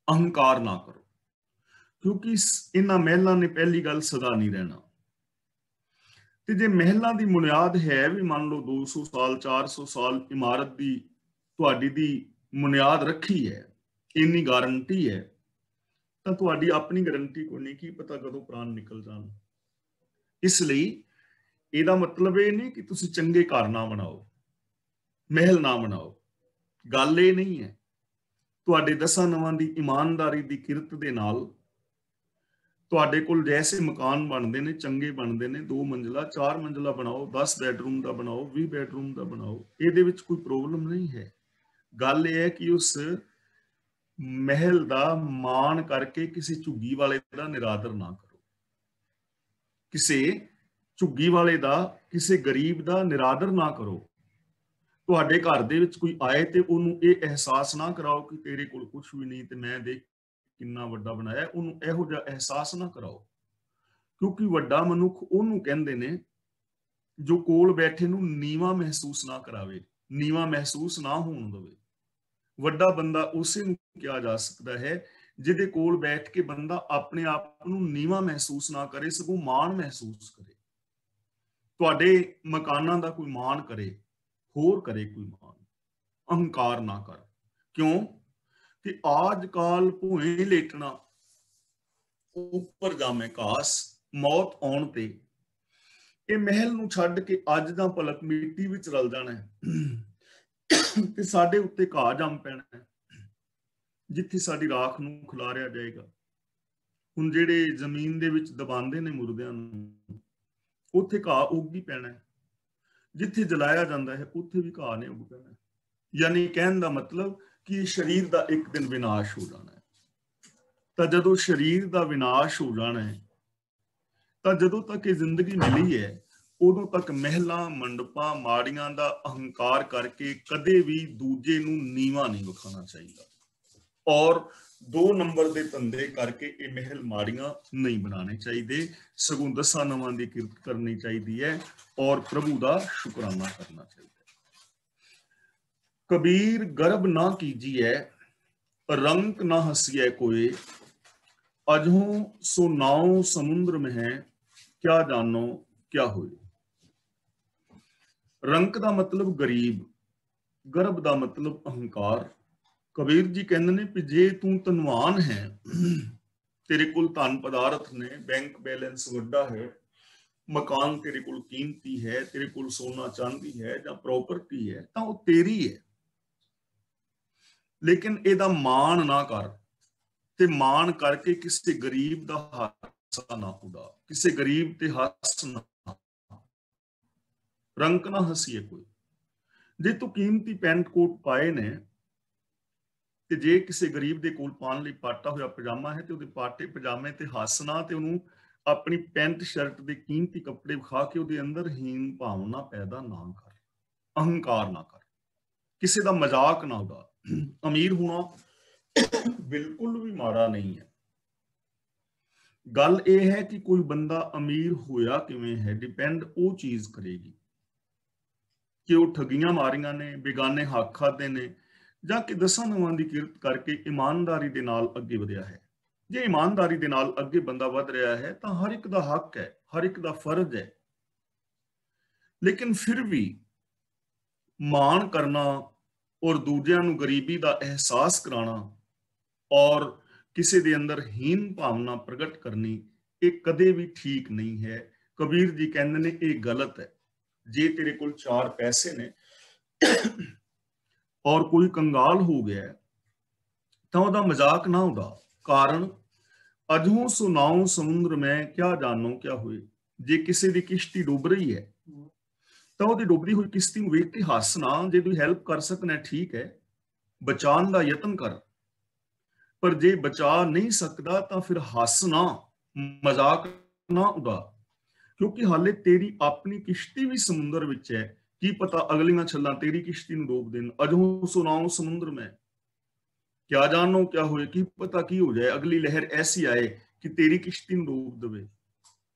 ਅਹੰਕਾਰ ਨਾ ਕਰੋ, ਕਿਉਂਕਿ ਇਹਨਾਂ ਮਹਿਲਾਂ ਨੇ ਪਹਿਲੀ ਗੱਲ ਸਦਾ ਨਹੀਂ ਰਹਿਣਾ। ਤੇ ਜੇ ਮਹਿਲਾਂ ਦੀ ਬੁਨਿਆਦ ਹੈ ਵੀ ਮੰਨ ਲਓ 200 ਸਾਲ 400 ਸਾਲ ਇਮਾਰਤ ਦੀ ਤੁਹਾਡੀ ਦੀ ਬੁਨਿਆਦ ਰੱਖੀ ਹੈ, ਇੰਨੀ ਗਾਰੰਟੀ ਹੈ, ਤਾਂ ਤੁਹਾਡੀ ਆਪਣੀ ਗਾਰੰਟੀ ਕੋਈ ਨਹੀਂ, ਕੀ ਪਤਾ ਕਦੋਂ ਪ੍ਰਾਣ ਨਿਕਲ ਜਾਣ। ਇਸ ਲਈ ਇਹਦਾ ਮਤਲਬ ਇਹ ਨਹੀਂ ਕਿ ਤੁਸੀਂ ਚੰਗੇ ਘਰ ਨਾ ਬਣਾਓ, ਮਹਿਲ ਨਾ ਬਣਾਓ, ਗੱਲ ਇਹ ਨਹੀਂ ਹੈ। ਤੁਹਾਡੇ ਦਸਾਂ ਨਵਾਂ ਦੀ ਇਮਾਨਦਾਰੀ ਦੀ ਕਿਰਤ ਦੇ ਨਾਲ ਤੁਹਾਡੇ ਕੋਲ ਜੈਸੇ ਮਕਾਨ ਬਣਦੇ ਨੇ, ਚੰਗੇ ਬਣਦੇ ਨੇ, 2 ਮੰਜ਼ਲਾ 4 ਮੰਜ਼ਲਾ ਬਣਾਓ, 10 ਬੈਡਰੂਮ ਦਾ ਬਣਾਓ, 20 ਬੈਡਰੂਮ ਦਾ ਬਣਾਓ, ਇਹਦੇ ਵਿੱਚ ਕੋਈ ਪ੍ਰੋਬਲਮ ਨਹੀਂ ਹੈ। ਗੱਲ ਇਹ ਹੈ ਕਿ ਉਸ ਮਹਿਲ ਦਾ ਮਾਣ ਕਰਕੇ ਕਿਸੇ ਝੁੱਗੀ ਵਾਲੇ ਦਾ ਨਿਰਾਦਰ ਨਾ ਕਰੋ, ਕਿਸੇ ਝੁੱਗੀ ਵਾਲੇ ਦਾ, ਕਿਸੇ ਗਰੀਬ ਦਾ ਨਿਰਾਦਰ ਨਾ ਕਰੋ। ਤੁਹਾਡੇ ਘਰ ਦੇ ਵਿੱਚ ਕੋਈ ਆਏ ਤੇ ਉਹਨੂੰ ਇਹ ਅਹਿਸਾਸ ਨਾ ਕਰਾਓ ਕਿ ਤੇਰੇ ਕੋਲ ਕੁਝ ਵੀ ਨਹੀਂ ਤੇ ਮੈਂ ਦੇਖ ਕਿੰਨਾ ਵੱਡਾ ਬਣਾਇਆ, ਉਹਨੂੰ ਇਹੋ ਜਿਹਾ ਅਹਿਸਾਸ ਨਾ ਕਰਾਓ। ਕਿਉਂਕਿ ਵੱਡਾ ਮਨੁੱਖ ਉਹਨੂੰ ਕਹਿੰਦੇ ਨੇ ਜੋ ਕੋਲ ਬੈਠੇ ਨੂੰ ਨੀਵਾਂ ਮਹਿਸੂਸ ਨਾ ਕਰਾਵੇ, ਨੀਵਾਂ ਮਹਿਸੂਸ ਨਾ ਹੋਣ ਦੇਵੇ। ਵੱਡਾ ਬੰਦਾ ਉਸੇ ਨੂੰ ਕਿਹਾ ਜਾ ਸਕਦਾ ਹੈ ਜਿਹਦੇ ਕੋਲ ਬੈਠ ਕੇ ਬੰਦਾ ਆਪਣੇ ਆਪ ਨੂੰ ਨੀਵਾਂ ਮਹਿਸੂਸ ਨਾ ਕਰੇ, ਸਗੋਂ ਮਾਣ ਮਹਿਸੂਸ ਕਰੇ। ਤੁਹਾਡੇ ਮਕਾਨਾਂ ਦਾ ਕੋਈ ਮਾਣ ਕਰੇ, ਹੋਰ ਕਰੇ ਕੋਈ ਮਾਣ, ਅਹੰਕਾਰ ਨਾ ਕਰ। ਕਿਉਂ ਕਿ ਆਜ ਕਾਲ ਭੂਏ ਲੇਟਣਾ ਉੱਪਰ ਜਾਵੇਂ ਘਾਸ, ਮੌਤ ਆਉਣ ਤੇ ਇਹ ਮਹਿਲ ਨੂੰ ਛੱਡ ਕੇ ਅੱਜ ਦਾ ਭਲਕ ਮਿੱਟੀ ਵਿੱਚ ਰਲ ਜਾਣਾ ਹੈ ਤੇ ਸਾਡੇ ਉੱਤੇ ਘਾਹ ਜੰਮ ਪੈਣਾ ਹੈ, ਜਿੱਥੇ ਸਾਡੀ ਰਾਖ ਨੂੰ ਖਿਲਾਰਿਆ ਜਾਏਗਾ। ਹੁਣ ਜਿਹੜੇ ਜ਼ਮੀਨ ਦੇ ਵਿੱਚ ਦਬਾਉਂਦੇ ਨੇ ਮੁਰਦਿਆਂ ਨੂੰ, ਉੱਥੇ ਘਾਹ ਉੱਗ ਹੀ ਪੈਣਾ ਹੈ। ਜਿੱਥੇ ਜਲਾਇਆ ਜਾਂਦਾ ਹੈ ਉੱਥੇ ਵੀ ਘਾਹ ਨੇ ਉੱਗ ਪੈਣਾ ਹੈ। ਯਾਨੀ ਕਹਿਣ ਦਾ ਮਤਲਬ ਕਿ ਸਰੀਰ ਦਾ ਇੱਕ ਦਿਨ ਵਿਨਾਸ਼ ਹੋ ਜਾਣਾ ਹੈ। ਤਾਂ ਜਦੋਂ ਸਰੀਰ ਦਾ ਵਿਨਾਸ਼ ਹੋ ਜਾਣਾ ਹੈ, ਤਾਂ ਜਦੋਂ ਤੱਕ ਇਹ ਜ਼ਿੰਦਗੀ ਮਿਲੀ ਹੈ ਉਦੋਂ ਤੱਕ ਮਹਿਲਾਂ ਮੰਡਪਾਂ ਮਾੜੀਆਂ ਦਾ ਅਹੰਕਾਰ ਕਰਕੇ ਕਦੇ ਵੀ ਦੂਜੇ ਨੂੰ ਨੀਵਾਂ ਨਹੀਂ ਵਿਖਾਉਣਾ ਚਾਹੀਦਾ, ਔਰ 2 ਨੰਬਰ ਦੇ ਧੰਦੇ ਕਰਕੇ ਇਹ ਮਹਿਲ ਮਾੜੀਆਂ ਨਹੀਂ ਬਣਾਉਣੇ ਚਾਹੀਦੇ, ਸਗੋਂ ਦਸਾਂ ਨਵਾਂ ਦੀ ਕਿਰਤ ਕਰਨੀ ਚਾਹੀਦੀ ਹੈ ਔਰ ਪ੍ਰਭੂ ਦਾ ਸ਼ੁਕਰਾਨਾ ਕਰਨਾ ਚਾਹੀਦਾ ਹੈ। ਕਬੀਰ ਗਰਬ ਨਾ ਕੀਜੀਐ, ਰੰਕ ਨਾ ਹਸੀਐ ਕੋਏ, ਅਜਹੋਂ ਸੋ ਨਾਉ ਸਮੁੰਦਰ में है, क्या जानो क्या होए। ਰੰਕ ਦਾ ਮਤਲਬ ਗਰੀਬ, ਗਰਬ ਦਾ ਮਤਲਬ ਅਹੰਕਾਰ। ਕਬੀਰ ਜੀ ਕਹਿੰਦੇ ਨੇ ਕਿ ਜੇ ਤੂੰ ਧਨਵਾਨ ਹੈ, ਤੇਰੇ ਕੋਲ ਧਨ ਪਦਾਰਥ ਨੇ, ਬੈਂਕ ਬੈਲੈਂਸ ਵੱਡਾ ਹੈ, ਮਕਾਨ ਤੇਰੇ ਕੋਲ ਕੀਮਤੀ ਹੈ, ਤੇਰੇ ਕੋਲ ਸੋਨਾ ਚਾਂਦੀ ਹੈ ਜਾਂ ਪ੍ਰਾਪਰਟੀ ਹੈ, ਤਾਂ ਉਹ ਤੇਰੀ ਹੈ। ਲੇਕਿਨ ਇਹਦਾ ਮਾਣ ਨਾ ਕਰ, ਤੇ ਮਾਣ ਕਰਕੇ ਕਿਸੇ ਗਰੀਬ ਦਾ ਹਾਸਾ ਨਾ ਉਡਾ, ਕਿਸੇ ਗਰੀਬ ਤੇ ਹੱਸ ਨਾ। ਰੰਕ ਨਾ ਹਸੀਏ ਕੋਈ। ਜੇ ਤੂੰ ਕੀਮਤੀ ਪੈਂਟ ਕੋਟ ਪਾਏ ਨੇ ਤੇ ਜੇ ਕਿਸੇ ਗਰੀਬ ਦੇ ਕੋਲ ਪਾਉਣ ਲਈ ਪਾਟਾ ਹੋਇਆ ਪਜਾਮਾ ਹੈ ਤੇ ਉਹਦੇ ਪਾਟੇ ਪਜਾਮੇ ਤੇ ਹੱਸਣਾ ਤੇ ਉਹਨੂੰ ਆਪਣੀ ਪੈਂਟ ਸ਼ਰਟ ਦੇ ਕੀਮਤੀ ਕੱਪੜੇ ਵਿਖਾ ਕੇ ਉਹਦੇ ਅੰਦਰ ਹੀਨ ਭਾਵਨਾ ਪੈਦਾ ਨਾ ਕਰ, ਅਹੰਕਾਰ ਨਾ ਕਰ, ਕਿਸੇ ਦਾ ਮਜ਼ਾਕ ਨਾ ਉਡਾ। ਅਮੀਰ ਹੋਣਾ ਬਿਲਕੁਲ ਵੀ ਮਾੜਾ ਨਹੀਂ ਹੈ। ਗੱਲ ਇਹ ਹੈ ਕਿ ਕੋਈ ਬੰਦਾ ਅਮੀਰ ਹੋਇਆ ਕਿਵੇਂ ਹੈ, ਡਿਪੈਂਡ ਉਹ ਚੀਜ਼ ਕਰੇਗੀ ਕਿ ਉਹ ਠੱਗੀਆਂ ਮਾਰੀਆਂ ਨੇ, ਬੇਗਾਨੇ ਹੱਕ ਖਾਦੇ ਨੇ, ਜਾਂ ਕਿ ਦਸਾਂ ਨਵਾਂ ਦੀ ਕਿਰਤ ਕਰਕੇ ਇਮਾਨਦਾਰੀ ਦੇ ਨਾਲ ਅੱਗੇ ਵਧਿਆ ਹੈ। ਜੇ ਇਮਾਨਦਾਰੀ ਦੇ ਨਾਲ ਅੱਗੇ ਬੰਦਾ ਵਧ ਰਿਹਾ ਹੈ ਤਾਂ ਹਰ ਇੱਕ ਦਾ ਹੱਕ ਹੈ, ਹਰ ਇੱਕ ਦਾ ਫਰਜ਼ ਹੈ। ਲੇਕਿਨ ਫਿਰ ਵੀ ਮਾਣ ਕਰਨਾ ਔਰ ਦੂਜਿਆਂ ਨੂੰ ਗਰੀਬੀ ਦਾ ਅਹਿਸਾਸ ਕਰਾਉਣਾ ਔਰ ਕਿਸੇ ਦੇ ਅੰਦਰ ਹੀਨ ਭਾਵਨਾ ਪ੍ਰਗਟ ਕਰਨੀ, ਇਹ ਕਦੇ ਵੀ ਠੀਕ ਨਹੀਂ ਹੈ। ਕਬੀਰ ਜੀ ਕਹਿੰਦੇ ਨੇ ਇਹ ਗਲਤ ਹੈ। ਜੇ ਤੇਰੇ ਕੋਲ 4 ਪੈਸੇ ਨੇ ਔਰ ਕੋਈ ਕੰਗਾਲ ਹੋ ਗਿਆ ਤਾਂ ਉਹਦਾ ਮਜ਼ਾਕ ਨਾ ਉਡਾ। ਕਾਰਨ ਅਜਹੋਂ ਸੁਨਾਉ ਸਮੁੰਦਰ ਮੈਂ, ਕਿਆ ਜਾਣੋ ਕਿਆ ਹੋਏ। ਜੇ ਕਿਸੇ ਦੀ ਕਿਸ਼ਤੀ ਡੁੱਬ ਰਹੀ ਹੈ ਤਾਂ ਉਹਦੀ ਡੁੱਬਦੀ ਹੋਈ ਕਿਸ਼ਤੀ ਨੂੰ ਵੇਖ ਕੇ ਹੱਸਣਾ, ਜੇ ਤੂੰ ਹੈਲਪ ਕਰ ਸਕਣਾ ਠੀਕ ਹੈ, ਬਚਾਉਣ ਦਾ ਯਤਨ ਕਰ, ਪਰ ਜੇ ਬਚਾ ਨਹੀਂ ਸਕਦਾ ਤਾਂ ਫਿਰ ਹੱਸਣਾ, ਮਜ਼ਾਕ ਨਾ ਉਡਾ, ਕਿਉਂਕਿ ਹਾਲੇ ਤੇਰੀ ਆਪਣੀ ਕਿਸ਼ਤੀ ਵੀ ਸਮੁੰਦਰ ਵਿੱਚ ਹੈ। ਕੀ ਪਤਾ ਅਗਲੀਆਂ ਛੱਲਾਂ ਤੇਰੀ ਕਿਸ਼ਤੀ ਨੂੰ ਡੋਬ ਦੇਣ। ਅਜਹੋਂ ਸੁਨਾਉ ਸਮੁੰਦਰ ਮੈਂ, ਕਿਆ ਜਾਣੋ ਕਿਆ ਹੋਏ, ਕੀ ਪਤਾ ਕੀ ਹੋ ਜਾਏ, ਅਗਲੀ ਲਹਿਰ ਐਸੀ ਆਏ ਕਿ ਤੇਰੀ ਕਿਸ਼ਤੀ ਨੂੰ ਡੋਬ ਦੇਵੇ।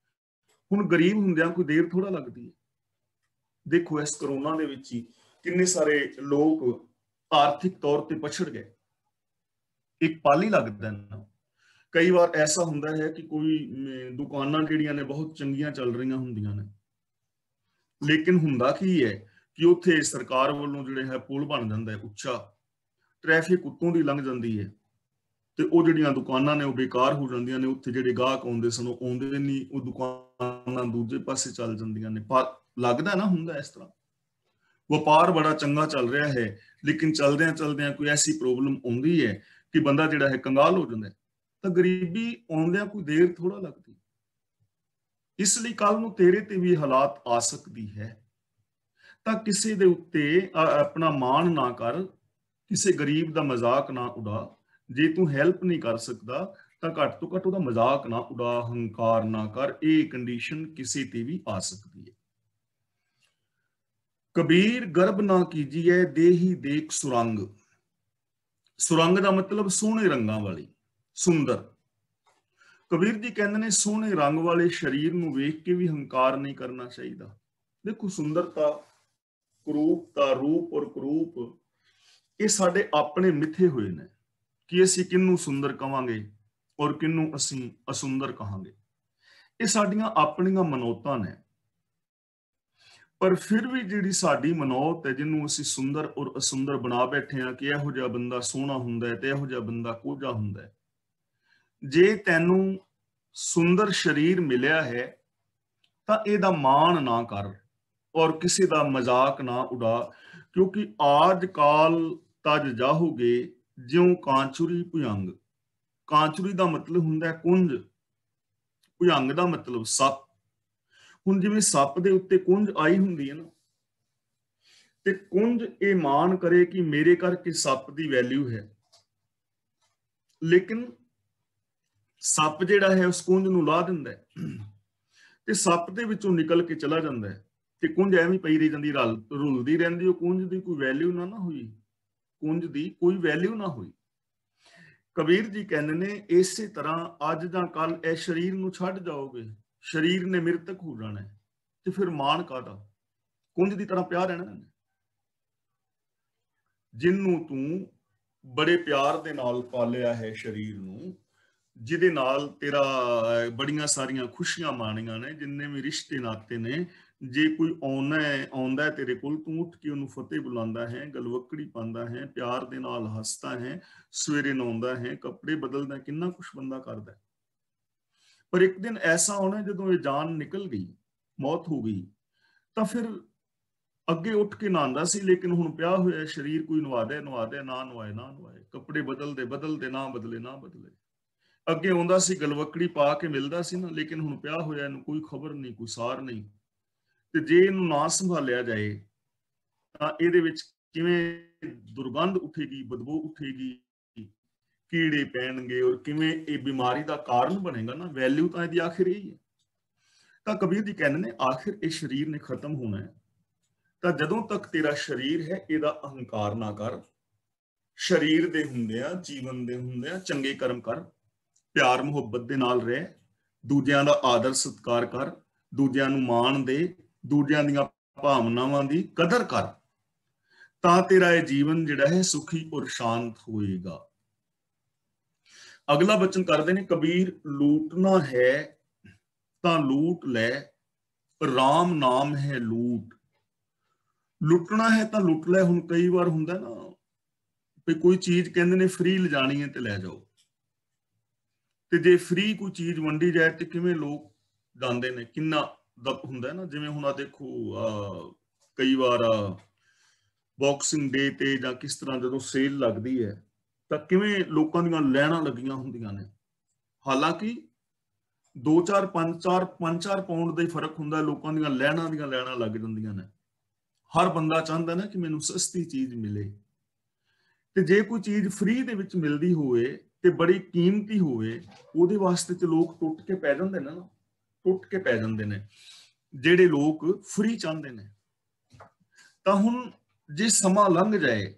ਹੁਣ ਗਰੀਬ ਹੁੰਦਿਆਂ ਕੋਈ ਦੇਰ ਥੋੜਾ ਲੱਗਦੀ ਹੈ। ਦੇਖੋ ਇਸ ਕਰੋਨਾ ਦੇ ਵਿੱਚ ਹੀ किन्ने सारे लोग आर्थिक तौर पे पछड़ गए। एक पल ही लगदा है ना। कई बार ऐसा हुंदा है कि कोई दुकानां जिहड़ियां ने बहुत चंगीਆਂ ਚੱਲ ਰਹੀਆਂ ਹੁੰਦੀਆਂ ਨੇ, ਲੇਕਿਨ ਹੁੰਦਾ ਕੀ ਹੈ ਕਿ ਉੱਥੇ ਸਰਕਾਰ ਵੱਲੋਂ ਜਿਹੜੇ ਹੈ ਪੁਲ ਬਣ ਜਾਂਦਾ ਹੈ ਉੱਚਾ, ਟ੍ਰੈਫਿਕ ਉੱਤੋਂ ਦੀ ਲੰਘ ਜਾਂਦੀ ਹੈ ਤੇ ਉਹ ਜਿਹੜੀਆਂ ਦੁਕਾਨਾਂ ਨੇ ਉਹ ਬੇਕਾਰ ਹੋ ਜਾਂਦੀਆਂ ਨੇ। ਉੱਥੇ ਜਿਹੜੇ ਗਾਹਕ ਆਉਂਦੇ ਸਨ ਉਹ ਆਉਂਦੇ ਨਹੀਂ, ਉਹ ਦੁਕਾਨਾਂ ਦੂਜੇ ਪਾਸੇ ਚੱਲ ਜਾਂਦੀਆਂ ਨੇ। ਪਰ ਲੱਗਦਾ ਨਾ ਹੁੰਦਾ ਇਸ ਤਰ੍ਹਾਂ ਵਪਾਰ ਬੜਾ ਚੰਗਾ ਚੱਲ ਰਿਹਾ ਹੈ, ਲੇਕਿਨ ਚਲਦਿਆਂ ਚਲਦਿਆਂ ਕੋਈ ਐਸੀ ਪ੍ਰੋਬਲਮ ਆਉਂਦੀ ਹੈ ਕਿ ਬੰਦਾ ਜਿਹੜਾ ਹੈ ਕੰਗਾਲ ਹੋ ਜਾਂਦਾ ਹੈ। ਤਾਂ ਗਰੀਬੀ ਆਉਂਦਿਆਂ ਕੋਈ ਦੇਰ ਥੋੜਾ ਲੱਗਦੀ। ਇਸ ਲਈ ਕੱਲ ਨੂੰ ਤੇਰੇ ਤੇ ਵੀ ਹਾਲਾਤ ਆ ਸਕਦੀ ਹੈ, ਤਾਂ ਕਿਸੇ ਦੇ ਉੱਤੇ ਆਪਣਾ ਮਾਣ ਨਾ ਕਰ, ਕਿਸੇ ਗਰੀਬ ਦਾ ਮਜ਼ਾਕ ਨਾ ਉਡਾ। ਜੇ ਤੂੰ ਹੈਲਪ ਨਹੀਂ ਕਰ ਸਕਦਾ ਤਾਂ ਘੱਟ ਤੋਂ ਘੱਟ ਉਹਦਾ ਮਜ਼ਾਕ ਨਾ ਉਡਾ, ਹੰਕਾਰ ਨਾ ਕਰ। ਇਹ ਕੰਡੀਸ਼ਨ ਕਿਸੇ ਤੇ ਵੀ ਆ ਸਕਦੀ ਹੈ। ਕਬੀਰ ਗਰਬ ਨਾ ਕੀਜੀਏ ਦੇਹੀ ਦੇਖ ਸੁਰੰਗ। ਸੁਰੰਗ ਦਾ ਮਤਲਬ ਸੋਹਣੇ ਰੰਗਾਂ ਵਾਲੀ, ਸੁੰਦਰ। ਕਬੀਰ ਜੀ ਕਹਿੰਦੇ ਨੇ ਸੋਹਣੇ ਰੰਗ ਵਾਲੇ ਸਰੀਰ ਨੂੰ ਵੇਖ ਕੇ ਵੀ ਹੰਕਾਰ ਨਹੀਂ ਕਰਨਾ ਚਾਹੀਦਾ। ਦੇਖੋ ਸੁੰਦਰਤਾ, ਕਰੂਪਤਾ, ਰੂਪ ਔਰ ਕਰੂਪ ਇਹ ਸਾਡੇ ਆਪਣੇ ਮਿੱਥੇ ਹੋਏ ਨੇ ਕਿ ਅਸੀਂ ਕਿਹਨੂੰ ਸੁੰਦਰ ਕਵਾਂਗੇ ਔਰ ਕਿਹਨੂੰ ਅਸੀਂ ਅਸੁੰਦਰ ਕਹਾਂਗੇ। ਇਹ ਸਾਡੀਆਂ ਆਪਣੀਆਂ ਮਨੌਤਾਂ ਨੇ। ਪਰ ਫਿਰ ਵੀ ਜਿਹੜੀ ਸਾਡੀ ਮਨੌਤ ਹੈ, ਜਿਹਨੂੰ ਅਸੀਂ ਸੁੰਦਰ ਔਰ ਅਸੁੰਦਰ ਬਣਾ ਬੈਠੇ ਹਾਂ ਕਿ ਇਹੋ ਜਿਹਾ ਬੰਦਾ ਸੋਹਣਾ ਹੁੰਦਾ ਹੈ ਤੇ ਇਹੋ ਜਿਹਾ ਬੰਦਾ ਕੋਝਾ ਹੁੰਦਾ ਹੈ। ਜੇ ਤੈਨੂੰ ਸੁੰਦਰ ਸਰੀਰ ਮਿਲਿਆ ਹੈ ਤਾਂ ਇਹਦਾ ਮਾਣ ਨਾ ਕਰ ਔਰ ਕਿਸੇ ਦਾ ਮਜ਼ਾਕ ਨਾ ਉਡਾ, ਕਿਉਂਕਿ ਆਜ ਕਾਲ ਤਜ ਜਾਹੋਗੇ ਜਿਉਂ ਕਾਂਚੁਰੀ ਭੁਜੰਗ। ਕਾਂਚੁਰੀ ਦਾ ਮਤਲਬ ਹੁੰਦਾ ਹੈ ਕੁੰਜ, ਭੁਜੰਗ ਦਾ ਮਤਲਬ ਸੱਪ। ਹੁਣ ਜਿਵੇਂ ਸੱਪ ਦੇ ਉੱਤੇ ਕੁੰਜ ਆਈ ਹੁੰਦੀ ਹੈ ਨਾ, ਤੇ ਕੁੰਜ ਇਹ ਮਾਣ ਕਰੇ ਕਿ ਮੇਰੇ ਕਰਕੇ ਸੱਪ ਦੀ ਵੈਲਿਊ ਹੈ, ਲੇਕਿਨ ਸੱਪ ਜਿਹੜਾ ਹੈ ਉਸ ਕੁੰਜ ਨੂੰ ਲਾ ਦਿੰਦਾ ਹੈ ਤੇ ਸੱਪ ਦੇ ਵਿੱਚੋਂ ਨਿਕਲ ਕੇ ਚਲਾ ਜਾਂਦਾ ਹੈ ਤੇ ਕੁੰਜ ਐਵੇਂ ਪਈ ਰਹੀ ਜਾਂਦੀ, ਰੁਲਦੀ ਰਹਿੰਦੀ। ਉਹ ਕੁੰਜ ਦੀ ਕੋਈ ਵੈਲਿਊ ਨਾ ਹੋਈ, ਕੁੰਜ ਦੀ ਕੋਈ ਵੈਲਿਊ ਨਾ ਹੋਈ। ਕਬੀਰ ਜੀ ਕਹਿੰਦੇ ਨੇ ਇਸੇ ਤਰ੍ਹਾਂ ਅੱਜ ਜਾਂ ਕੱਲ ਇਹ ਸਰੀਰ ਨੂੰ ਛੱਡ ਜਾਓਗੇ, ਸਰੀਰ ਨੇ ਮ੍ਰਿਤਕ ਹੋ ਜਾਣਾ ਤੇ ਫਿਰ ਮਾਣ ਕਾਹਦਾ? ਕੁੰਜ ਦੀ ਤਰ੍ਹਾਂ ਪਿਆ ਰਹਿਣਾ। ਜਿਹਨੂੰ ਤੂੰ ਬੜੇ ਪਿਆਰ ਦੇ ਨਾਲ ਪਾਲਿਆ ਹੈ, ਸਰੀਰ ਨੂੰ, ਜਿਹਦੇ ਨਾਲ ਤੇਰਾ ਬੜੀਆਂ ਸਾਰੀਆਂ ਖੁਸ਼ੀਆਂ ਮਾਣੀਆਂ ਨੇ, ਜਿੰਨੇ ਵੀ ਰਿਸ਼ਤੇ ਨਾਤੇ ਨੇ, ਜੇ ਕੋਈ ਆਉਂਦਾ ਹੈ ਤੇਰੇ ਕੋਲ, ਤੂੰ ਉੱਠ ਕੇ ਉਹਨੂੰ ਫਤਿਹ ਬੁਲਾਉਂਦਾ ਹੈ, ਗਲਵੱਕੜੀ ਪਾਉਂਦਾ ਹੈ, ਪਿਆਰ ਦੇ ਨਾਲ ਹੱਸਦਾ ਹੈ, ਸਵੇਰੇ ਨਹਾਉਂਦਾ ਹੈ, ਕੱਪੜੇ ਬਦਲਦਾ, ਕਿੰਨਾ ਕੁਛ ਬੰਦਾ ਕਰਦਾ। ਪਰ ਇੱਕ ਦਿਨ ਐਸਾ ਆਉਣਾ ਜਦੋਂ ਇਹ ਜਾਨ ਨਿਕਲ ਗਈ, ਮੌਤ ਹੋ ਗਈ, ਤਾਂ ਫਿਰ ਅੱਗੇ ਉੱਠ ਕੇ ਨਹਾਉਂਦਾ ਸੀ, ਲੇਕਿਨ ਹੁਣ ਪਿਆ ਹੋਇਆ ਸਰੀਰ, ਕੋਈ ਨਵਾ ਦੇ ਨਾ ਨਵਾਏ, ਕੱਪੜੇ ਬਦਲਦੇ ਨਾ ਬਦਲੇ। ਅੱਗੇ ਆਉਂਦਾ ਸੀ, ਗਲਵੱਕੜੀ ਪਾ ਕੇ ਮਿਲਦਾ ਸੀ ਨਾ, ਲੇਕਿਨ ਹੁਣ ਪਿਆ ਹੋਇਆ, ਇਹਨੂੰ ਕੋਈ ਖਬਰ ਨਹੀਂ, ਕੋਈ ਸਾਰ ਨਹੀਂ। ਤੇ ਜੇ ਇਹਨੂੰ ਨਾ ਸੰਭਾਲਿਆ ਜਾਏ ਤਾਂ ਇਹਦੇ ਵਿੱਚ ਕਿਵੇਂ ਦੁਰਗੰਧ ਉੱਠੇਗੀ, ਬਦਬੂ ਉੱਠੇਗੀ, ਕੀੜੇ ਪੈਣਗੇ ਔਰ ਕਿਵੇਂ ਇਹ ਬਿਮਾਰੀ ਦਾ ਕਾਰਨ ਬਣੇਗਾ ਨਾ। ਵੈਲਿਊ ਤਾਂ ਇਹਦੀ ਆਖਿਰ ਇਹੀ ਹੈ। ਤਾਂ ਕਬੀਰ ਜੀ ਕਹਿੰਦੇ ਨੇ ਆਖਿਰ ਇਹ ਸਰੀਰ ਨੇ ਖਤਮ ਹੋਣਾ ਹੈ, ਤਾਂ ਜਦੋਂ ਤੱਕ ਤੇਰਾ ਸਰੀਰ ਹੈ ਇਹਦਾ ਅਹੰਕਾਰ ਨਾ ਕਰ। ਸਰੀਰ ਦੇ ਹੁੰਦਿਆਂ, ਜੀਵਨ ਦੇ ਹੁੰਦਿਆਂ ਚੰਗੇ ਕਰਮ ਕਰ, ਪਿਆਰ ਮੁਹੱਬਤ ਦੇ ਨਾਲ ਰਹਿ, ਦੂਜਿਆਂ ਦਾ ਆਦਰ ਸਤਿਕਾਰ ਕਰ, ਦੂਜਿਆਂ ਨੂੰ ਮਾਣ ਦੇ, ਦੂਜਿਆਂ ਦੀਆਂ ਭਾਵਨਾਵਾਂ ਦੀ ਕਦਰ ਕਰ, ਤਾਂ ਤੇਰਾ ਇਹ ਜੀਵਨ ਜਿਹੜਾ ਹੈ ਸੁਖੀ ਔਰ ਸ਼ਾਂਤ ਹੋਏਗਾ। ਅਗਲਾ ਬਚਨ ਕਰਦੇ ਨੇ ਕਬੀਰ, ਲੂਟਣਾ ਹੈ ਤਾਂ ਲੂਟ ਲੈ, ਰਾਮ ਨਾਮ ਹੈ ਲੂਟ। ਲੁੱਟਣਾ ਹੈ ਤਾਂ ਲੁੱਟ ਲੈ। ਹੁਣ ਕਈ ਵਾਰ ਹੁੰਦਾ ਨਾ ਵੀ ਕੋਈ ਚੀਜ਼ ਕਹਿੰਦੇ ਨੇ ਫ੍ਰੀ ਲਿਜਾਣੀ ਹੈ ਤੇ ਲੈ ਜਾਓ, ਤੇ ਜੇ ਫ੍ਰੀ ਕੋਈ ਚੀਜ਼ ਵੰਡੀ ਜਾਏ ਤੇ ਕਿਵੇਂ ਲੋਕ ਜਾਂਦੇ ਨੇ, ਕਿੰਨਾ ਦਬ ਹੁੰਦਾ ਨਾ। ਜਿਵੇਂ ਹੁਣ ਆ ਦੇਖੋ, ਕਈ ਵਾਰ ਬਾਕਸਿੰਗ ਡੇ ਤੇ ਜਾਂ ਕਿਸ ਤਰ੍ਹਾਂ ਜਦੋਂ ਸੇਲ ਲੱਗਦੀ ਹੈ ਤਾਂ ਕਿਵੇਂ ਲੋਕਾਂ ਦੀਆਂ ਲਾਈਨਾਂ ਲੱਗੀਆਂ ਹੁੰਦੀਆਂ ਨੇ। ਹਾਲਾਂਕਿ 2-4 5-4 ਪਾਉਂਡ ਦਾ ਹੀ ਫਰਕ ਹੁੰਦਾ, ਲੋਕਾਂ ਦੀਆਂ ਲਾਈਨਾਂ ਲੱਗ ਜਾਂਦੀਆਂ ਨੇ। ਹਰ ਬੰਦਾ ਚਾਹੁੰਦਾ ਨਾ ਕਿ ਮੈਨੂੰ ਸਸਤੀ ਚੀਜ਼ ਮਿਲੇ, ਤੇ ਜੇ ਕੋਈ ਚੀਜ਼ ਫ੍ਰੀ ਦੇ ਵਿੱਚ ਮਿਲਦੀ ਹੋਵੇ ਤੇ ਬੜੀ ਕੀਮਤੀ ਹੋਵੇ, ਉਹਦੇ ਵਾਸਤੇ ਤੇ ਲੋਕ ਟੁੱਟ ਕੇ ਪੈ ਜਾਂਦੇ ਨੇ ਜਿਹੜੇ ਲੋਕ ਫ੍ਰੀ ਚਾਹੁੰਦੇ ਨੇ। ਤਾਂ ਹੁਣ ਜੇ ਸਮਾਂ ਲੰਘ ਜਾਏ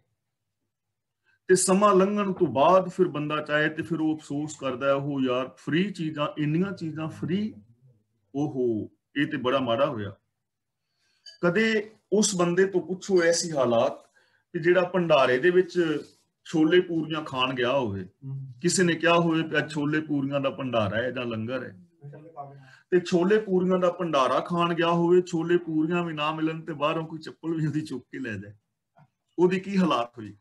ਤੇ ਸਮਾਂ ਲੰਘਣ ਤੋਂ ਬਾਅਦ ਫਿਰ ਬੰਦਾ ਚਾਹੇ ਤੇ ਫਿਰ ਉਹ ਅਫਸੋਸ ਕਰਦਾ, ਉਹ ਯਾਰ ਫ੍ਰੀ ਚੀਜ਼ਾਂ, ਇੰਨੀਆਂ ਚੀਜ਼ਾਂ ਫ੍ਰੀ, ਓਹੋ ਇਹ ਤੇ ਬੜਾ ਮਾੜਾ ਹੋਇਆ। ਕਦੇ उस बंदे तो पुछो ऐसी हालात कि ਜਿਹੜਾ ਭੰਡਾਰੇ ਦੇ ਵਿੱਚ ਛੋਲੇ ਪੂਰੀਆਂ ਖਾਣ ਗਿਆ ਹੋਵੇ, ਕਿਸੇ ਨੇ ਕਿਹਾ ਹੋਵੇ ਕਿ ਛੋਲੇ ਪੂਰੀਆਂ ਦਾ ਭੰਡਾਰਾ ਹੈ ਜਾਂ ਲੰਗਰ ਹੈ, ਤੇ ਛੋਲੇ ਪੂਰੀਆਂ ਦਾ ਭੰਡਾਰਾ ਖਾਣ ਗਿਆ ਹੋਵੇ, ਛੋਲੇ ਪੂਰੀਆਂ ਵੀ ਨਾ ਮਿਲਣ ਤੇ ਬਾਹਰੋਂ ਕੋਈ ਚੱਪਲ ਵੀ ਉਹਦੀ ਚੁੱਕ ਕੇ ਲੈ ਜਾਏ, ਉਹਦੀ ਕੀ ਹਾਲਾਤ ਹੋਈ।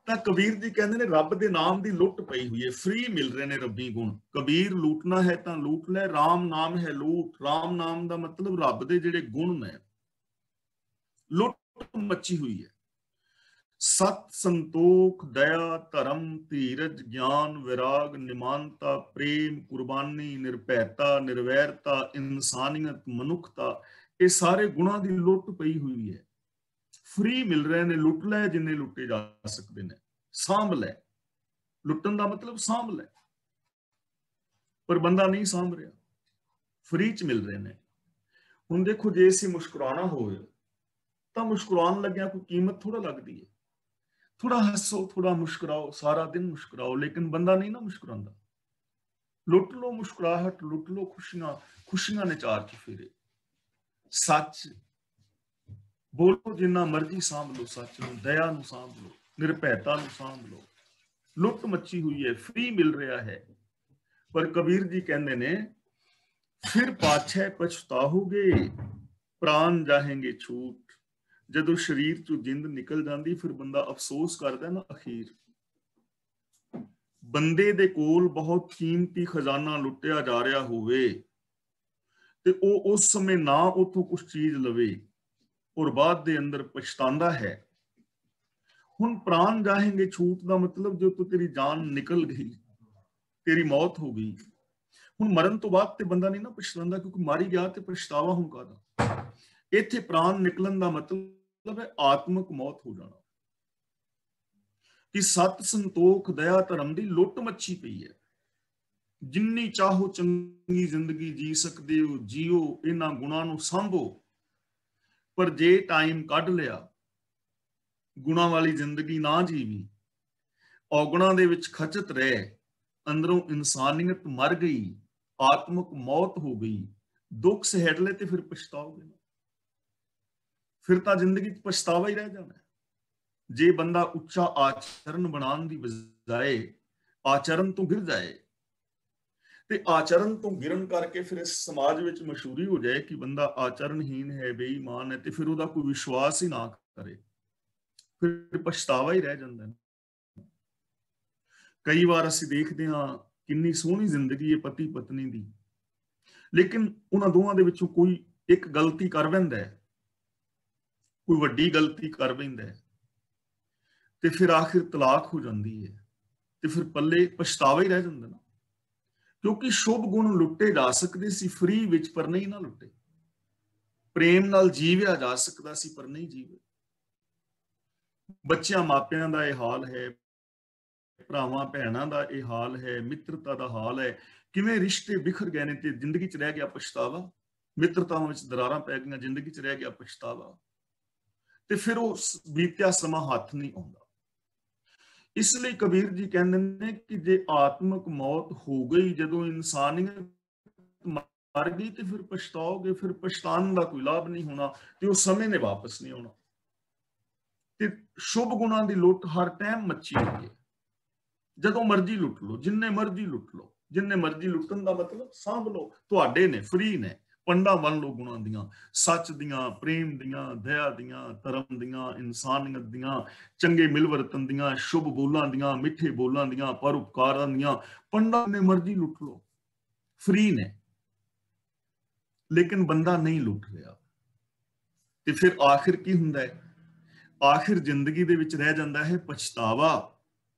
ਤਾਂ ਕਬੀਰ ਜੀ ਕਹਿੰਦੇ ਨੇ ਰੱਬ ਦੇ ਨਾਮ ਦੀ ਲੁੱਟ ਪਈ ਹੋਈ ਹੈ, ਫ੍ਰੀ ਮਿਲ ਰਹੇ ਨੇ ਰੱਬੀ ਗੁਣ। ਕਬੀਰ ਲੂਟਣਾ ਹੈ ਤਾਂ ਲੂਟ ਲੈ, ਰਾਮ ਨਾਮ ਹੈ ਲੂਟ। ਰਾਮ ਨਾਮ ਦਾ ਮਤਲਬ ਰੱਬ ਦੇ ਜਿਹੜੇ ਗੁਣ ਨੇ, ਲੁੱਟ ਮੱਚੀ ਹੋਈ ਹੈ। ਸਤ, ਸੰਤੋਖ, ਦਇਆ, ਧਰਮ, ਧੀਰਜ, ਗਿਆਨ, ਵਿਰਾਗ, ਨਿਮਾਨਤਾ, ਪ੍ਰੇਮ, ਕੁਰਬਾਨੀ, ਨਿਰਭੈਤਾ, ਨਿਰਵੈਰਤਾ, ਇਨਸਾਨੀਅਤ, ਮਨੁੱਖਤਾ, ਇਹ ਸਾਰੇ ਗੁਣਾਂ ਦੀ ਲੁੱਟ ਪਈ ਹੋਈ ਹੈ। ਫ੍ਰੀ ਮਿਲ ਰਹੇ ਨੇ, ਲੁੱਟ ਲੈ ਜਿੰਨੇ ਲੁੱਟੇ ਜਾ ਸਕਦੇ ਨੇ, ਸਾਂਭ ਲੈ। ਲੁੱਟਣ ਦਾ ਮਤਲਬ ਸਾਂਭ ਲੈ, ਪਰ ਬੰਦਾ ਨਹੀਂ ਸਾਂਭ ਰਿਹਾ, ਫ੍ਰੀ ਚ ਮਿਲ ਰਹੇ ਨੇ। ਹੁਣ ਦੇਖੋ, ਜੇ ਅਸੀਂ ਮੁਸਕਰਾਣਾ ਹੋਵੇ ਤਾਂ ਮੁਸਕਰਾਉਣ ਲੱਗਿਆ ਕੋਈ ਕੀਮਤ ਥੋੜਾ ਲੱਗਦੀ ਹੈ। ਥੋੜਾ ਹੱਸੋ, ਥੋੜਾ ਮੁਸਕਰਾਓ, ਸਾਰਾ ਦਿਨ ਮੁਸਕਰਾਓ, ਲੇਕਿਨ ਬੰਦਾ ਨਹੀਂ ਨਾ ਮੁਸਕਰਾਉਂਦਾ। ਲੁੱਟ ਲੋ ਮੁਸਕਰਾਹਟ, ਲੁੱਟ ਲੋ ਖੁਸ਼ੀਆਂ, ਖੁਸ਼ੀਆਂ ਨੇ ਚਾਰ ਚੁਫੇਰੇ। ਸੱਚ ਬੋਲੋ ਜਿੰਨਾ ਮਰਜ਼ੀ ਸਾਂਭ ਲਓ, ਸੱਚ ਨੂੰ, ਦਇਆ ਨੂੰ ਸਾਂਭ ਲਓ, ਨਿਰਭੈਤਾ ਨੂੰ ਸਾਂਭ ਲਓ। ਲੁੱਟ ਮੱਚੀ ਹੋਈ ਹੈ, ਫ੍ਰੀ ਮਿਲ ਰਿਹਾ ਹੈ। ਪਰ ਕਬੀਰ ਜੀ ਕਹਿੰਦੇ ਨੇ ਫਿਰ ਪਾਛੈ ਪਛਤਾਹੋਗੇ, ਪ੍ਰਾਣ ਜਾहेंगे ਛੂਟ। ਜਦੋਂ ਸਰੀਰ ਚੋਂ ਜਿੰਦ ਨਿਕਲ ਜਾਂਦੀ ਫਿਰ ਬੰਦਾ ਅਫਸੋਸ ਕਰਦਾ ਨਾ ਅਖੀਰ। ਬੰਦੇ ਦੇ ਕੋਲ ਬਹੁਤ ਕੀਮਤੀ ਖਜ਼ਾਨਾ ਲੁੱਟਿਆ ਜਾ ਰਿਹਾ ਹੋਵੇ ਤੇ ਉਹ ਉਸ ਸਮੇਂ ਨਾ ਉੱਥੋਂ ਕੁਝ ਚੀਜ਼ ਲਵੇ ਔਰ ਬਾਅਦ ਦੇ ਅੰਦਰ ਪਛਤਾਉਂਦਾ ਹੈ। ਹੁਣ ਪ੍ਰਾਣ ਜਾहेंगे ਛੂਟ ਦਾ ਮਤਲਬ ਜੋ ਤੂੰ ਤੇਰੀ ਜਾਨ ਨਿਕਲ ਗਈ, ਤੇਰੀ ਮੌਤ ਹੋ ਗਈ। ਹੁਣ ਮਰਨ ਤੋਂ ਬਾਅਦ ਤੇ ਬੰਦਾ ਨਹੀਂ ਨਾ ਪਛਤਾਉਂਦਾ, ਕਿਉਂਕਿ ਮਾਰੀ ਗਿਆ ਤੇ ਪਛਤਾਵਾ ਹੁਣ ਕਾਹਦਾ। ਇੱਥੇ ਪ੍ਰਾਣ ਨਿਕਲਣ ਦਾ ਮਤਲਬ ਹੈ ਆਤਮਿਕ ਮੌਤ ਹੋ ਜਾਣਾ। ਕਿ ਸਤ, ਸੰਤੋਖ, ਦਇਆ, ਧਰਮ ਦੀ ਲੁੱਟ ਮੱਛੀ ਪਈ ਹੈ। ਜਿੰਨੀ ਚਾਹੋ ਚੰਗੀ ਜ਼ਿੰਦਗੀ ਜੀ ਸਕਦੇ ਹੋ, ਜੀਓ, ਇਹਨਾਂ ਗੁਣਾਂ ਨੂੰ ਸਾਂਭੋ। ਪਰ ਜੇ ਟਾਈਮ ਕੱਢ ਲਿਆ, ਗੁਣਾਂ ਵਾਲੀ ਜ਼ਿੰਦਗੀ ਨਾ ਜੀਵੀ, ਔਗਣਾਂ ਦੇ ਵਿੱਚ ਖਚਤ ਰਹੇ, ਅੰਦਰੋਂ ਇਨਸਾਨੀਅਤ ਮਰ ਗਈ, ਆਤਮਿਕ ਮੌਤ ਹੋ ਗਈ, ਦੁੱਖ ਸਹਿੜ ਲੈ ਤੇ ਫਿਰ ਪਛਤਾਓਗੇ ਨਾ। ਫਿਰ ਤਾਂ ਜ਼ਿੰਦਗੀ 'ਚ ਪਛਤਾਵਾ ਹੀ ਰਹਿ ਜਾਣਾ। ਜੇ ਬੰਦਾ ਉੱਚਾ ਆਚਰਣ ਬਣਾਉਣ ਦੀ ਬਜਾਏ ਆਚਰਣ ਤੋਂ ਗਿਰ ਜਾਏ ਤੇ ਆਚਰਣ ਤੋਂ ਗਿਰਨ ਕਰਕੇ ਫਿਰ ਇਸ ਸਮਾਜ ਵਿੱਚ ਮਸ਼ਹੂਰੀ ਹੋ ਜਾਏ ਕਿ ਬੰਦਾ ਆਚਰਣਹੀਨ ਹੈ, ਬੇਈਮਾਨ ਹੈ, ਤੇ ਫਿਰ ਉਹਦਾ ਕੋਈ ਵਿਸ਼ਵਾਸ ਹੀ ਨਾ ਕਰੇ, ਫਿਰ ਪਛਤਾਵਾ ਹੀ ਰਹਿ ਜਾਂਦਾ। ਕਈ ਵਾਰ ਅਸੀਂ ਦੇਖਦੇ ਹਾਂ ਕਿੰਨੀ ਸੋਹਣੀ ਜ਼ਿੰਦਗੀ ਹੈ ਪਤੀ ਪਤਨੀ ਦੀ, ਲੇਕਿਨ ਉਹਨਾਂ ਦੋਵਾਂ ਦੇ ਵਿੱਚੋਂ ਕੋਈ ਇੱਕ ਗਲਤੀ ਕਰ ਬੈਂਦਾ ਹੈ, ਕੋਈ ਵੱਡੀ ਗਲਤੀ ਕਰ ਬੈਂਦਾ ਹੈ, ਤੇ ਫਿਰ ਆਖਿਰ ਤਲਾਕ ਹੋ ਜਾਂਦੀ ਹੈ, ਤੇ ਫਿਰ ਪੱਲੇ ਪਛਤਾਵਾ ਹੀ ਰਹਿ ਜਾਂਦਾ ਨਾ। ਕਿਉਂਕਿ ਸ਼ੁਭ ਗੁਣ ਲੁੱਟੇ ਜਾ ਸਕਦੇ ਸੀ ਫ੍ਰੀ ਵਿੱਚ, ਪਰ ਨਹੀਂ ਨਾ ਲੁੱਟੇ। ਪ੍ਰੇਮ ਨਾਲ ਜੀਵਿਆ ਜਾ ਸਕਦਾ ਸੀ, ਪਰ ਨਹੀਂ ਜੀਵੇ। ਬੱਚਿਆਂ ਮਾਪਿਆਂ ਦਾ ਇਹ ਹਾਲ ਹੈ, ਭਰਾਵਾਂ ਭੈਣਾਂ ਦਾ ਇਹ ਹਾਲ ਹੈ, ਮਿੱਤਰਤਾ ਦਾ ਹਾਲ ਹੈ। ਕਿਵੇਂ ਰਿਸ਼ਤੇ ਬਿਖਰ ਗਏ ਨੇ ਤੇ ਜ਼ਿੰਦਗੀ 'ਚ ਰਹਿ ਗਿਆ ਪਛਤਾਵਾ। ਮਿੱਤਰਤਾਵਾਂ ਵਿੱਚ ਦਰਾਰਾਂ ਪੈ ਗਈਆਂ, ਜ਼ਿੰਦਗੀ 'ਚ ਰਹਿ ਗਿਆ ਪਛਤਾਵਾ, ਤੇ ਫਿਰ ਉਹ ਬੀਤਿਆ ਸਮਾਂ ਹੱਥ ਨਹੀਂ ਆਉਂਦਾ। ਇਸ ਲਈ ਕਬੀਰ ਜੀ ਕਹਿੰਦੇ ਨੇ ਕਿ ਜੇ ਆਤਮਿਕ ਮੌਤ ਹੋ ਗਈ, ਜਦੋਂ ਇਨਸਾਨੀਅਤ ਮਰ ਗਈ, ਤੇ ਫਿਰ ਪਛਤਾਓਗੇ, ਫਿਰ ਪਛਤਾਉਣ ਦਾ ਕੋਈ ਲਾਭ ਨਹੀਂ ਹੋਣਾ, ਤੇ ਉਹ ਸਮੇਂ ਨੇ ਵਾਪਸ ਨਹੀਂ ਆਉਣਾ। ਤੇ ਸ਼ੁਭ ਗੁਣਾਂ ਦੀ ਲੁੱਟ ਹਰ ਟਾਈਮ ਮੱਛੀ ਹੋਈ ਹੈ। ਜਦੋਂ ਮਰਜ਼ੀ ਲੁੱਟ ਲਓ, ਜਿੰਨੇ ਮਰਜ਼ੀ ਲੁੱਟ ਲਓ, ਜਿੰਨੇ ਮਰਜ਼ੀ ਲੁੱਟਣ ਦਾ ਮਤਲਬ ਸਾਂਭ ਲਓ, ਤੁਹਾਡੇ ਨੇ, ਫ੍ਰੀ ਨੇ। ਪੰਡਾ ਬਣ ਲਓ ਗੁਣਾਂ ਦੀਆਂ, ਸੱਚ ਦੀਆਂ, ਪ੍ਰੇਮ ਦੀਆਂ, ਦਇਆ ਦੀਆਂ, ਧਰਮ ਦੀਆਂ, ਇਨਸਾਨੀਅਤ ਦੀਆਂ, ਚੰਗੇ ਮਿਲਵਰਤਨ ਦੀਆਂ, ਸ਼ੁਭ ਬੋਲਾਂ ਦੀਆਂ, ਮਿੱਠੇ ਬੋਲਾਂ ਦੀਆਂ, ਪਰਉਪਕਾਰਾਂ ਦੀਆਂ। ਪੰਡਾ ਨੇ ਮਰਜ਼ੀ ਲੁੱਟ ਲਓ, ਫ੍ਰੀ ਨੇ। ਲੇਕਿਨ ਬੰਦਾ ਨਹੀਂ ਲੁੱਟ ਰਿਹਾ, ਤੇ ਫਿਰ ਆਖਿਰ ਕੀ ਹੁੰਦਾ ਹੈ? ਆਖਿਰ ਜ਼ਿੰਦਗੀ ਦੇ ਵਿੱਚ ਰਹਿ ਜਾਂਦਾ ਹੈ ਪਛਤਾਵਾ।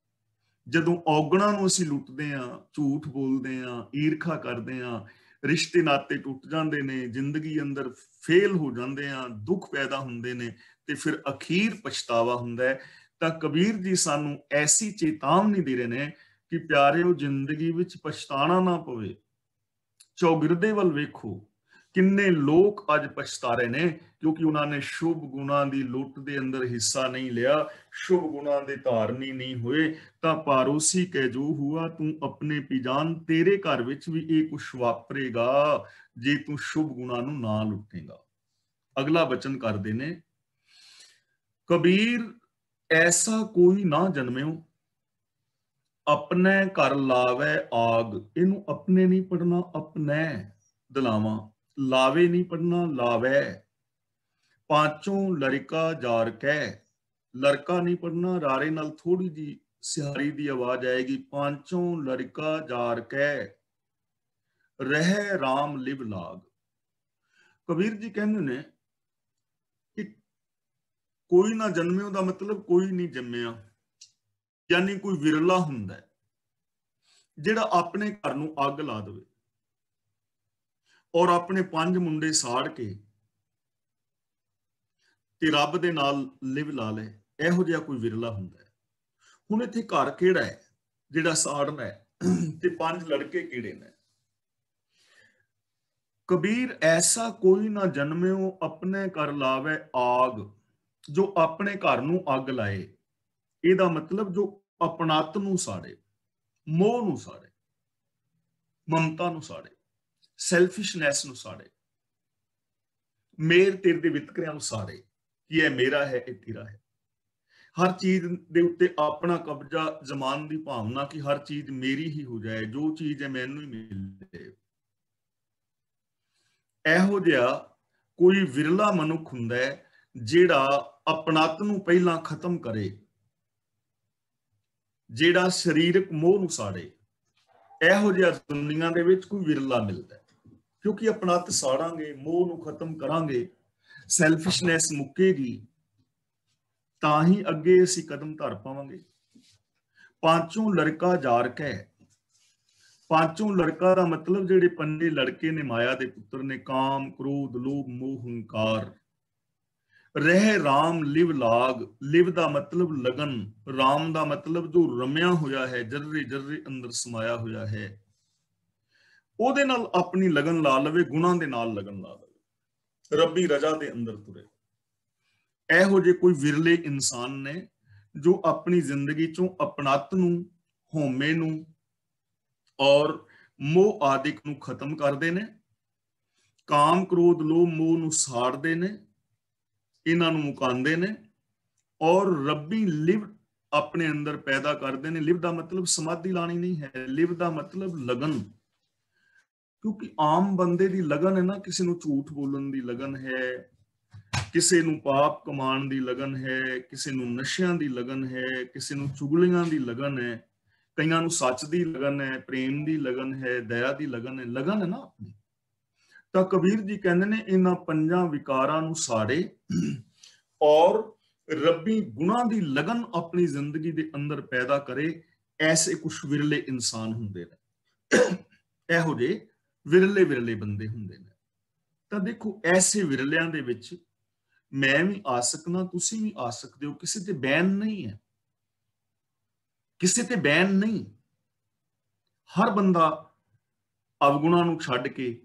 ਜਦੋਂ ਔਗਣਾਂ ਨੂੰ ਅਸੀਂ ਲੁੱਟਦੇ ਹਾਂ, ਝੂਠ ਬੋਲਦੇ ਹਾਂ, ਈਰਖਾ ਕਰਦੇ ਹਾਂ, ਰਿਸ਼ਤੇ ਨਾਤੇ ਟੁੱਟ ਜਾਂਦੇ ਨੇ, ਜ਼ਿੰਦਗੀ ਅੰਦਰ ਫੇਲ ਹੋ ਜਾਂਦੇ ਹਾਂ, ਦੁੱਖ ਪੈਦਾ ਹੁੰਦੇ ਨੇ, ਤੇ ਫਿਰ ਅਖੀਰ ਪਛਤਾਵਾ ਹੁੰਦਾ ਹੈ। ਤਾਂ ਕਬੀਰ ਜੀ ਸਾਨੂੰ ਐਸੀ ਚੇਤਾਵਨੀ ਦੇ ਰਹੇ ਨੇ ਕਿ ਪਿਆਰਿਓ, ਜ਼ਿੰਦਗੀ ਵਿੱਚ ਪਛਤਾਣਾ ਨਾ ਪਵੇ। ਚੌਗਿਰਦੇ ਵੱਲ ਵੇਖੋ, ਕਿੰਨੇ ਲੋਕ ਅੱਜ ਪਛਤਾ ਰਹੇ ਨੇ ਕਿਉਂਕਿ ਉਹਨਾਂ ਨੇ ਸ਼ੁਭ ਗੁਣਾਂ ਦੀ ਲੁੱਟ ਦੇ ਅੰਦਰ ਹਿੱਸਾ ਨਹੀਂ ਲਿਆ, ਸ਼ੁਭ ਗੁਣਾਂ ਦੇ ਧਾਰਨੀ ਨਹੀਂ ਹੋਏ। ਤਾਂ ਪਾਰੋਸੀ ਕਹਿ ਜੋ ਹੁਆ ਤੂੰ ਆਪਣੇ ਪੀਜਾਨ, ਤੇਰੇ ਘਰ ਵਿੱਚ ਵੀ ਇਹ ਕੁਛ ਵਾਪਰੇਗਾ ਜੇ ਤੂੰ ਸ਼ੁਭ ਗੁਣਾਂ ਨੂੰ ਨਾ ਲੁੱਟੇਗਾ। अगला बचन करते ने, कबीर ऐसा कोई ना जन्म्यो अपने घर लावे आग। इनू अपने नहीं पढ़ना, अपने दलावा। लावे नहीं पढ़ना, लावे। पांचों लड़का जार कै, लड़का नहीं पढ़ना, रारे नाल थोड़ी जी सिहारी दी आवाज आएगी। पांचों लड़का जार कै रह राम लिव लाग। कबीर जी कहते ने कि कोई ना जन्मियो दा मतलब कोई नहीं जम्मिया, यानी कोई विरला हुंदा है ਜਿਹੜਾ ਆਪਣੇ ਘਰ ਨੂੰ ਅੱਗ ਲਾ ਦੇਵੇ ਔਰ ਆਪਣੇ ਪੰਜ ਮੁੰਡੇ ਸਾੜ ਕੇ ਤੇ ਰੱਬ ਦੇ ਨਾਲ ਲਿਵ ਲਾ ਲੇ, ਇਹੋ ਜਿਹਾ ਕੋਈ ਵਿਰਲਾ ਹੁੰਦਾ ਹੈ। ਹੁਣ ਇੱਥੇ ਘਰ ਕਿਹੜਾ ਹੈ ਜਿਹੜਾ ਸਾੜਨਾ ਹੈ ਤੇ ਪੰਜ ਲੜਕੇ ਕਿਹੜੇ ਨੇ? ਕਬੀਰ ਐਸਾ ਕੋਈ ਨਾ ਜਨਮਿਓ ਆਪਣੇ ਘਰ ਲਾਵੇ ਆਗ, ਜੋ ਆਪਣੇ ਘਰ ਨੂੰ ਅੱਗ ਲਾਏ। ਇਹਦਾ ਮਤਲਬ ਜੋ ਆਪਣਤ ਨੂੰ ਸਾੜੇ, ਮੋਹ ਨੂੰ ਸਾੜੇ, ਮਮਤਾ ਨੂੰ ਸਾੜੇ, ਸੈਲਫਿਸ਼ਨੈਸ ਨੂੰ ਸਾੜੇ, ਮੇਰ ਤੇਰ ਦੇ ਵਿਤਕਰਿਆਂ ਨੂੰ ਸਾੜੇ ਕਿ ਇਹ ਮੇਰਾ ਹੈ, ਇਹ ਤੇਰਾ ਹੈ। ਹਰ ਚੀਜ਼ ਦੇ ਉੱਤੇ ਆਪਣਾ ਕਬਜ਼ਾ ਜਮਾਨ ਦੀ ਭਾਵਨਾ ਕਿ ਹਰ ਚੀਜ਼ ਮੇਰੀ ਹੀ ਹੋ ਜਾਏ, ਜੋ ਚੀਜ਼ ਹੈ ਮੈਨੂੰ ਹੀ ਮਿਲੇ। ਇਹੋ ਜਿਹਾ ਕੋਈ ਵਿਰਲਾ ਮਨੁੱਖ ਹੁੰਦਾ ਹੈ ਜਿਹੜਾ ਆਪਣਤ ਨੂੰ ਪਹਿਲਾਂ ਖਤਮ ਕਰੇ, ਜਿਹੜਾ ਸਰੀਰਕ ਮੋਹ ਨੂੰ ਸਾੜੇ। ਇਹੋ ਜਿਹਾ ਦੁਨੀਆ ਦੇ ਵਿੱਚ ਕੋਈ ਵਿਰਲਾ ਮਿਲਦਾ ਹੈ, ਕਿਉਂਕਿ ਆਪਣਤ ਸਾੜਾਂਗੇ, ਮੋਹ ਨੂੰ ਖਤਮ ਕਰਾਂਗੇ, ਸੈਲਫਿਸ਼ਨੈਸ ਮੁੱਕੇਗੀ, ਤਾਂ ਹੀ ਅੱਗੇ ਅਸੀਂ ਕਦਮ ਧਰ ਪਾਵਾਂਗੇ। ਪਾਂਚੋਂ ਲੜਕਾ ਜਾਰ ਕੈ, ਪਾਂਚੋਂ ਲੜਕਾ ਦਾ ਮਤਲਬ ਜਿਹੜੇ ਪੰਜੇ ਲੜਕੇ ਨੇ ਮਾਇਆ ਦੇ ਪੁੱਤਰ ਨੇ, ਕਾਮ ਕ੍ਰੋਧ ਲੋਭ ਮੋਹ ਹੰਕਾਰ। ਰਹਿ ਰਾਮ ਲਿਵ ਲਾਗ, ਲਿਵ ਦਾ ਮਤਲਬ ਲਗਨ, ਰਾਮ ਦਾ ਮਤਲਬ ਜੋ ਰਮਿਆ ਹੋਇਆ ਹੈ, ਜਰਰੇ ਜਰਰੇ ਅੰਦਰ ਸਮਾਇਆ ਹੋਇਆ ਹੈ, ਉਹਦੇ ਨਾਲ ਆਪਣੀ ਲਗਨ ਲਾ ਲਵੇ, ਗੁਣਾਂ ਦੇ ਨਾਲ ਲਗਨ ਲਾ ਲਵੇ, ਰੱਬੀ ਰਜ਼ਾ ਦੇ ਅੰਦਰ ਤੁਰੇ। ਇਹੋ ਜਿਹੇ ਕੋਈ ਵਿਰਲੇ ਇਨਸਾਨ ਨੇ ਜੋ ਆਪਣੀ ਜ਼ਿੰਦਗੀ ਚੋਂ ਆਪਣਤ ਨੂੰ, ਹਉਮੈ ਨੂੰ ਔਰ ਮੋਹ ਆਦਿਕ ਨੂੰ ਖਤਮ ਕਰਦੇ ਨੇ, ਕਾਮ ਕ੍ਰੋਧ ਲੋਭ ਮੋਹ ਨੂੰ ਸਾੜਦੇ ਨੇ, ਇਹਨਾਂ ਨੂੰ ਮੁਕਾਉਂਦੇ ਨੇ, ਔਰ ਰੱਬੀ ਲਿਵ ਆਪਣੇ ਅੰਦਰ ਪੈਦਾ ਕਰਦੇ ਨੇ। ਲਿਵ ਦਾ ਮਤਲਬ ਸਮਾਧੀ ਲਾਣੀ ਨਹੀਂ ਹੈ, ਲਿਵ ਦਾ ਮਤਲਬ ਲਗਨ। ਕਿਉਂਕਿ ਆਮ ਬੰਦੇ ਦੀ ਲਗਨ ਹੈ ਨਾ, ਕਿਸੇ ਨੂੰ ਝੂਠ ਬੋਲਣ ਦੀ ਲਗਨ ਹੈ, ਕਿਸੇ ਨੂੰ ਪਾਪ ਕਮਾਉਣ ਦੀ ਲਗਨ ਹੈ, ਕਿਸੇ ਨੂੰ ਨਸ਼ਿਆਂ ਦੀ ਲਗਨ ਹੈ, ਕਿਸੇ ਨੂੰ ਚੁਗਲੀਆਂ ਦੀ ਲਗਨ ਹੈ, ਕਈਆਂ ਨੂੰ ਸੱਚ ਦੀ ਲਗਨ ਹੈ, ਪ੍ਰੇਮ ਦੀ ਲਗਨ ਹੈ, ਦਇਆ ਦੀ ਲਗਨ ਹੈ। ਲਗਨ ਹੈ ਨਾ ਆਪਣੀ। ਤਾਂ ਕਬੀਰ ਜੀ ਕਹਿੰਦੇ ਨੇ ਇਹਨਾਂ ਪੰਜਾਂ ਵਿਕਾਰਾਂ ਨੂੰ ਸਾੜੇ ਔਰ ਰੱਬੀ ਗੁਣਾਂ ਦੀ ਲਗਨ ਆਪਣੀ ਜ਼ਿੰਦਗੀ ਦੇ ਅੰਦਰ ਪੈਦਾ ਕਰੇ। ਐਸੇ ਕੁਝ ਵਿਰਲੇ ਇਨਸਾਨ ਹੁੰਦੇ ਨੇ, ਇਹੋ ਜਿਹੇ ਵਿਰਲੇ ਵਿਰਲੇ ਬੰਦੇ ਹੁੰਦੇ ਨੇ। ਤਾਂ ਦੇਖੋ, ਐਸੇ ਵਿਰਲਿਆਂ ਦੇ ਵਿੱਚ ਮੈਂ ਵੀ ਆ ਸਕਦਾ, ਤੁਸੀਂ ਵੀ ਆ ਸਕਦੇ ਹੋ। ਕਿਸੇ ਤੇ ਬੈਨ ਨਹੀਂ ਹੈ, ਕਿਸੇ ਤੇ ਬੈਨ ਨਹੀਂ। ਹਰ ਬੰਦਾ ਅਵਗੁਣਾਂ ਨੂੰ ਛੱਡ ਕੇ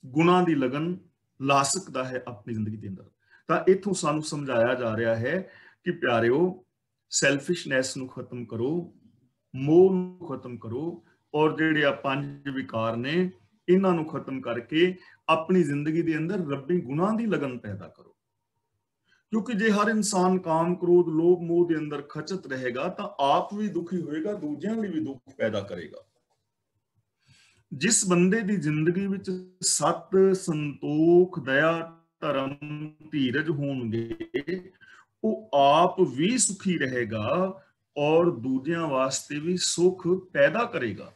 ਗੁਣਾਂ ਦੀ ਲਗਨ ਲਾ ਸਕਦਾ ਹੈ ਆਪਣੀ ਜ਼ਿੰਦਗੀ ਦੇ ਅੰਦਰ। ਤਾਂ ਇੱਥੋਂ ਸਾਨੂੰ ਸਮਝਾਇਆ ਜਾ ਰਿਹਾ ਹੈ ਕਿ ਪਿਆਰਿਓ, ਸੈਲਫਿਸ਼ਨੈਸ ਨੂੰ ਖਤਮ ਕਰੋ, ਮੋਹ ਨੂੰ ਖਤਮ ਕਰੋ, ਔਰ ਜਿਹੜੇ ਆ ਪੰਜ ਵਿਕਾਰ ਨੇ ਇਹਨਾਂ ਨੂੰ ਖਤਮ ਕਰਕੇ ਆਪਣੀ ਜ਼ਿੰਦਗੀ ਦੇ ਅੰਦਰ ਰੱਬੀ ਗੁਣਾਂ ਦੀ ਲਗਨ ਪੈਦਾ ਕਰੋ। ਕਿਉਂਕਿ ਜੇ ਹਰ ਇਨਸਾਨ ਕਾਮ ਕ੍ਰੋਧ ਲੋਭ ਮੋਹ ਦੇ ਅੰਦਰ ਖਚਤ ਰਹੇਗਾ ਤਾਂ ਆਪ ਵੀ ਦੁਖੀ ਹੋਏਗਾ, ਦੂਜਿਆਂ ਲਈ ਵੀ ਦੁੱਖ ਪੈਦਾ ਕਰੇਗਾ। ਜਿਸ ਬੰਦੇ ਦੀ ਜ਼ਿੰਦਗੀ ਵਿੱਚ ਸਤ, ਸੰਤੋਖ, ਦਇਆ, ਧਰਮ, ਧੀਰਜ ਹੋਣਗੇ, ਉਹ ਆਪ ਵੀ ਸੁਖੀ ਰਹੇਗਾ ਔਰ ਦੂਜਿਆਂ ਵਾਸਤੇ ਵੀ ਸੁਖ ਪੈਦਾ ਕਰੇਗਾ।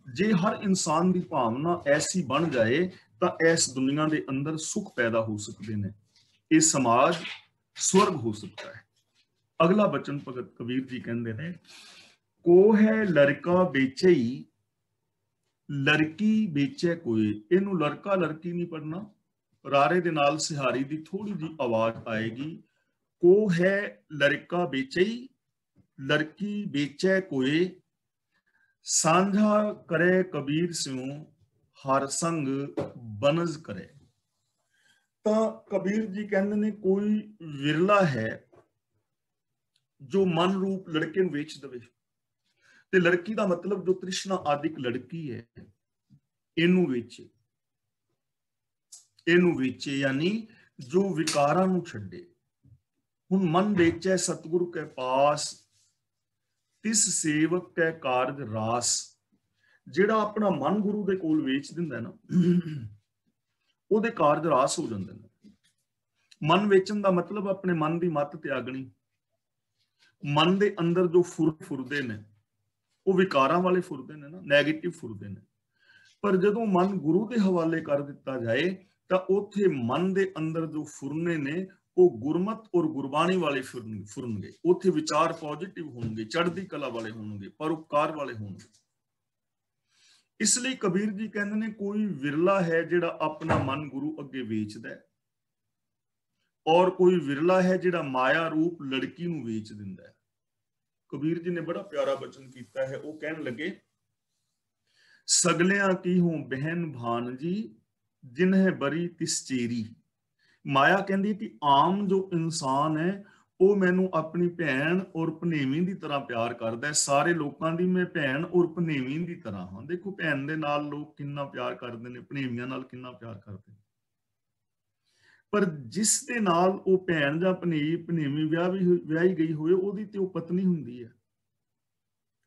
ਜੇ ਹਰ ਇਨਸਾਨ ਦੀ ਭਾਵਨਾ ਐਸੀ ਬਣ ਜਾਏ ਤਾਂ ਇਸ ਦੁਨੀਆ ਦੇ ਅੰਦਰ ਸੁਖ ਪੈਦਾ ਹੋ ਸਕਦੇ ਨੇ, ਇਹ ਸਮਾਜ स्वर्ग हो सकता है। अगला बचन भगत कबीर जी कहते हैं, को है लड़का बेचे ही लड़की बेचे कोई। इनू लड़का लड़की नहीं पढ़ना, रारे दे नाल सिहारी दी थोड़ी जी आवाज आएगी। को है लड़का बेचे ही लड़की बेचे कोई, सांझा करे कबीर स्यों हर संग बनज करे। ਤਾਂ ਕਬੀਰ ਜੀ ਕਹਿੰਦੇ ਨੇ ਕੋਈ ਵਿਰਲਾ ਹੈ ਜੋ ਮਨ ਰੂਪ ਲੜਕੇ ਨੂੰ ਵੇਚ ਦੇਵੇ। ਤੇ ਲੜਕੀ ਦਾ ਮਤਲਬ ਜੋ ਤ੍ਰਿਸ਼ਨਾ ਆਦਿਕ ਲੜਕੀ ਹੈ, ਇਹਨੂੰ ਵੇਚੇ, ਯਾਨੀ जो विकारां नूं छड्डे। हुण मन बेचै सतगुरु कै पास, तिस सेवक कै कारज रास। ਜਿਹੜਾ ਆਪਣਾ ਮਨ ਗੁਰੂ ਦੇ ਕੋਲ ਵੇਚ ਦਿੰਦਾ ਨਾ, ਉਹਦੇ ਕਾਰਜ ਰਾਸ ਹੋ ਜਾਂਦੇ ਨੇ। ਮਨ ਵੇਚਣ ਦਾ ਮਤਲਬ ਆਪਣੇ ਮਨ ਦੀ ਮੱਤ ਤਿਆਗਣੀ। ਮਨ ਦੇ ਅੰਦਰ ਜੋ ਫੁਰਦੇ ਨੇ ਉਹ ਵਿਕਾਰਾਂ ਵਾਲੇ ਫੁਰਦੇ ਨੇ ਨਾ, ਨੈਗੇਟਿਵ ਫੁਰਦੇ ਨੇ। ਪਰ ਜਦੋਂ ਮਨ ਗੁਰੂ ਦੇ ਹਵਾਲੇ ਕਰ ਦਿੱਤਾ ਜਾਏ ਤਾਂ ਉੱਥੇ ਮਨ ਦੇ ਅੰਦਰ ਜੋ ਫੁਰਨੇ ਨੇ ਉਹ ਗੁਰਮਤ ਔਰ ਗੁਰਬਾਣੀ ਵਾਲੇ ਫੁਰਨਗੇ। ਉੱਥੇ ਵਿਚਾਰ ਪੋਜ਼ਿਟਿਵ ਹੋਣਗੇ, ਚੜ੍ਹਦੀ ਕਲਾ ਵਾਲੇ ਹੋਣਗੇ, ਪਰਉਪਕਾਰ ਵਾਲੇ ਹੋਣਗੇ। ਇਸ ਲਈ ਕਬੀਰ ਜੀ ਕਹਿੰਦੇ ਨੇ ਕੋਈ ਵਿਰਲਾ ਹੈ ਜਿਹੜਾ ਆਪਣਾ ਮਨ ਗੁਰੂ ਅੱਗੇ ਵੇਚਦਾ ਹੈ, ਔਰ ਕੋਈ ਵਿਰਲਾ ਹੈ ਜਿਹੜਾ ਮਾਇਆ ਰੂਪ ਲੜਕੀ ਨੂੰ ਵੇਚ ਦਿੰਦਾ ਹੈ। ਕਬੀਰ ਜੀ ਨੇ ਬੜਾ ਪਿਆਰਾ ਬਚਨ ਕੀਤਾ ਹੈ। ਉਹ ਕਹਿਣ ਲੱਗੇ, ਸਗਲਿਆਂ ਕੀ ਹੋਂ ਬਹਿਨ ਭਾਨਜੀ, ਜਿਨਹਿ ਬਰੀ ਤਿਸ ਚੇਰੀ। ਮਾਇਆ ਕਹਿੰਦੀ ਕਿ ਆਮ ਜੋ ਇਨਸਾਨ ਹੈ ਉਹ ਮੈਨੂੰ ਆਪਣੀ ਭੈਣ ਔਰ ਭਨੇਵੀਂ ਦੀ ਤਰ੍ਹਾਂ ਪਿਆਰ ਕਰਦਾ ਹੈ। ਸਾਰੇ ਲੋਕਾਂ ਦੀ ਮੈਂ ਭੈਣ ਔਰ ਭਨੇਵੀਂ ਦੀ ਤਰ੍ਹਾਂ ਹਾਂ। ਦੇਖੋ ਭੈਣ ਦੇ ਨਾਲ ਲੋਕ ਕਿੰਨਾ ਪਿਆਰ ਕਰਦੇ ਨੇ, ਭਨੇਵੀਆਂ ਨਾਲ ਕਿੰਨਾ ਪਿਆਰ ਕਰਦੇ ਨੇ। ਪਰ ਜਿਸ ਦੇ ਨਾਲ ਉਹ ਭੈਣ ਜਾਂ ਭਨੇਵੀਂ ਵਿਆਹੀ ਗਈ ਹੋਵੇ, ਉਹਦੀ ਤੇ ਉਹ ਪਤਨੀ ਹੁੰਦੀ ਹੈ,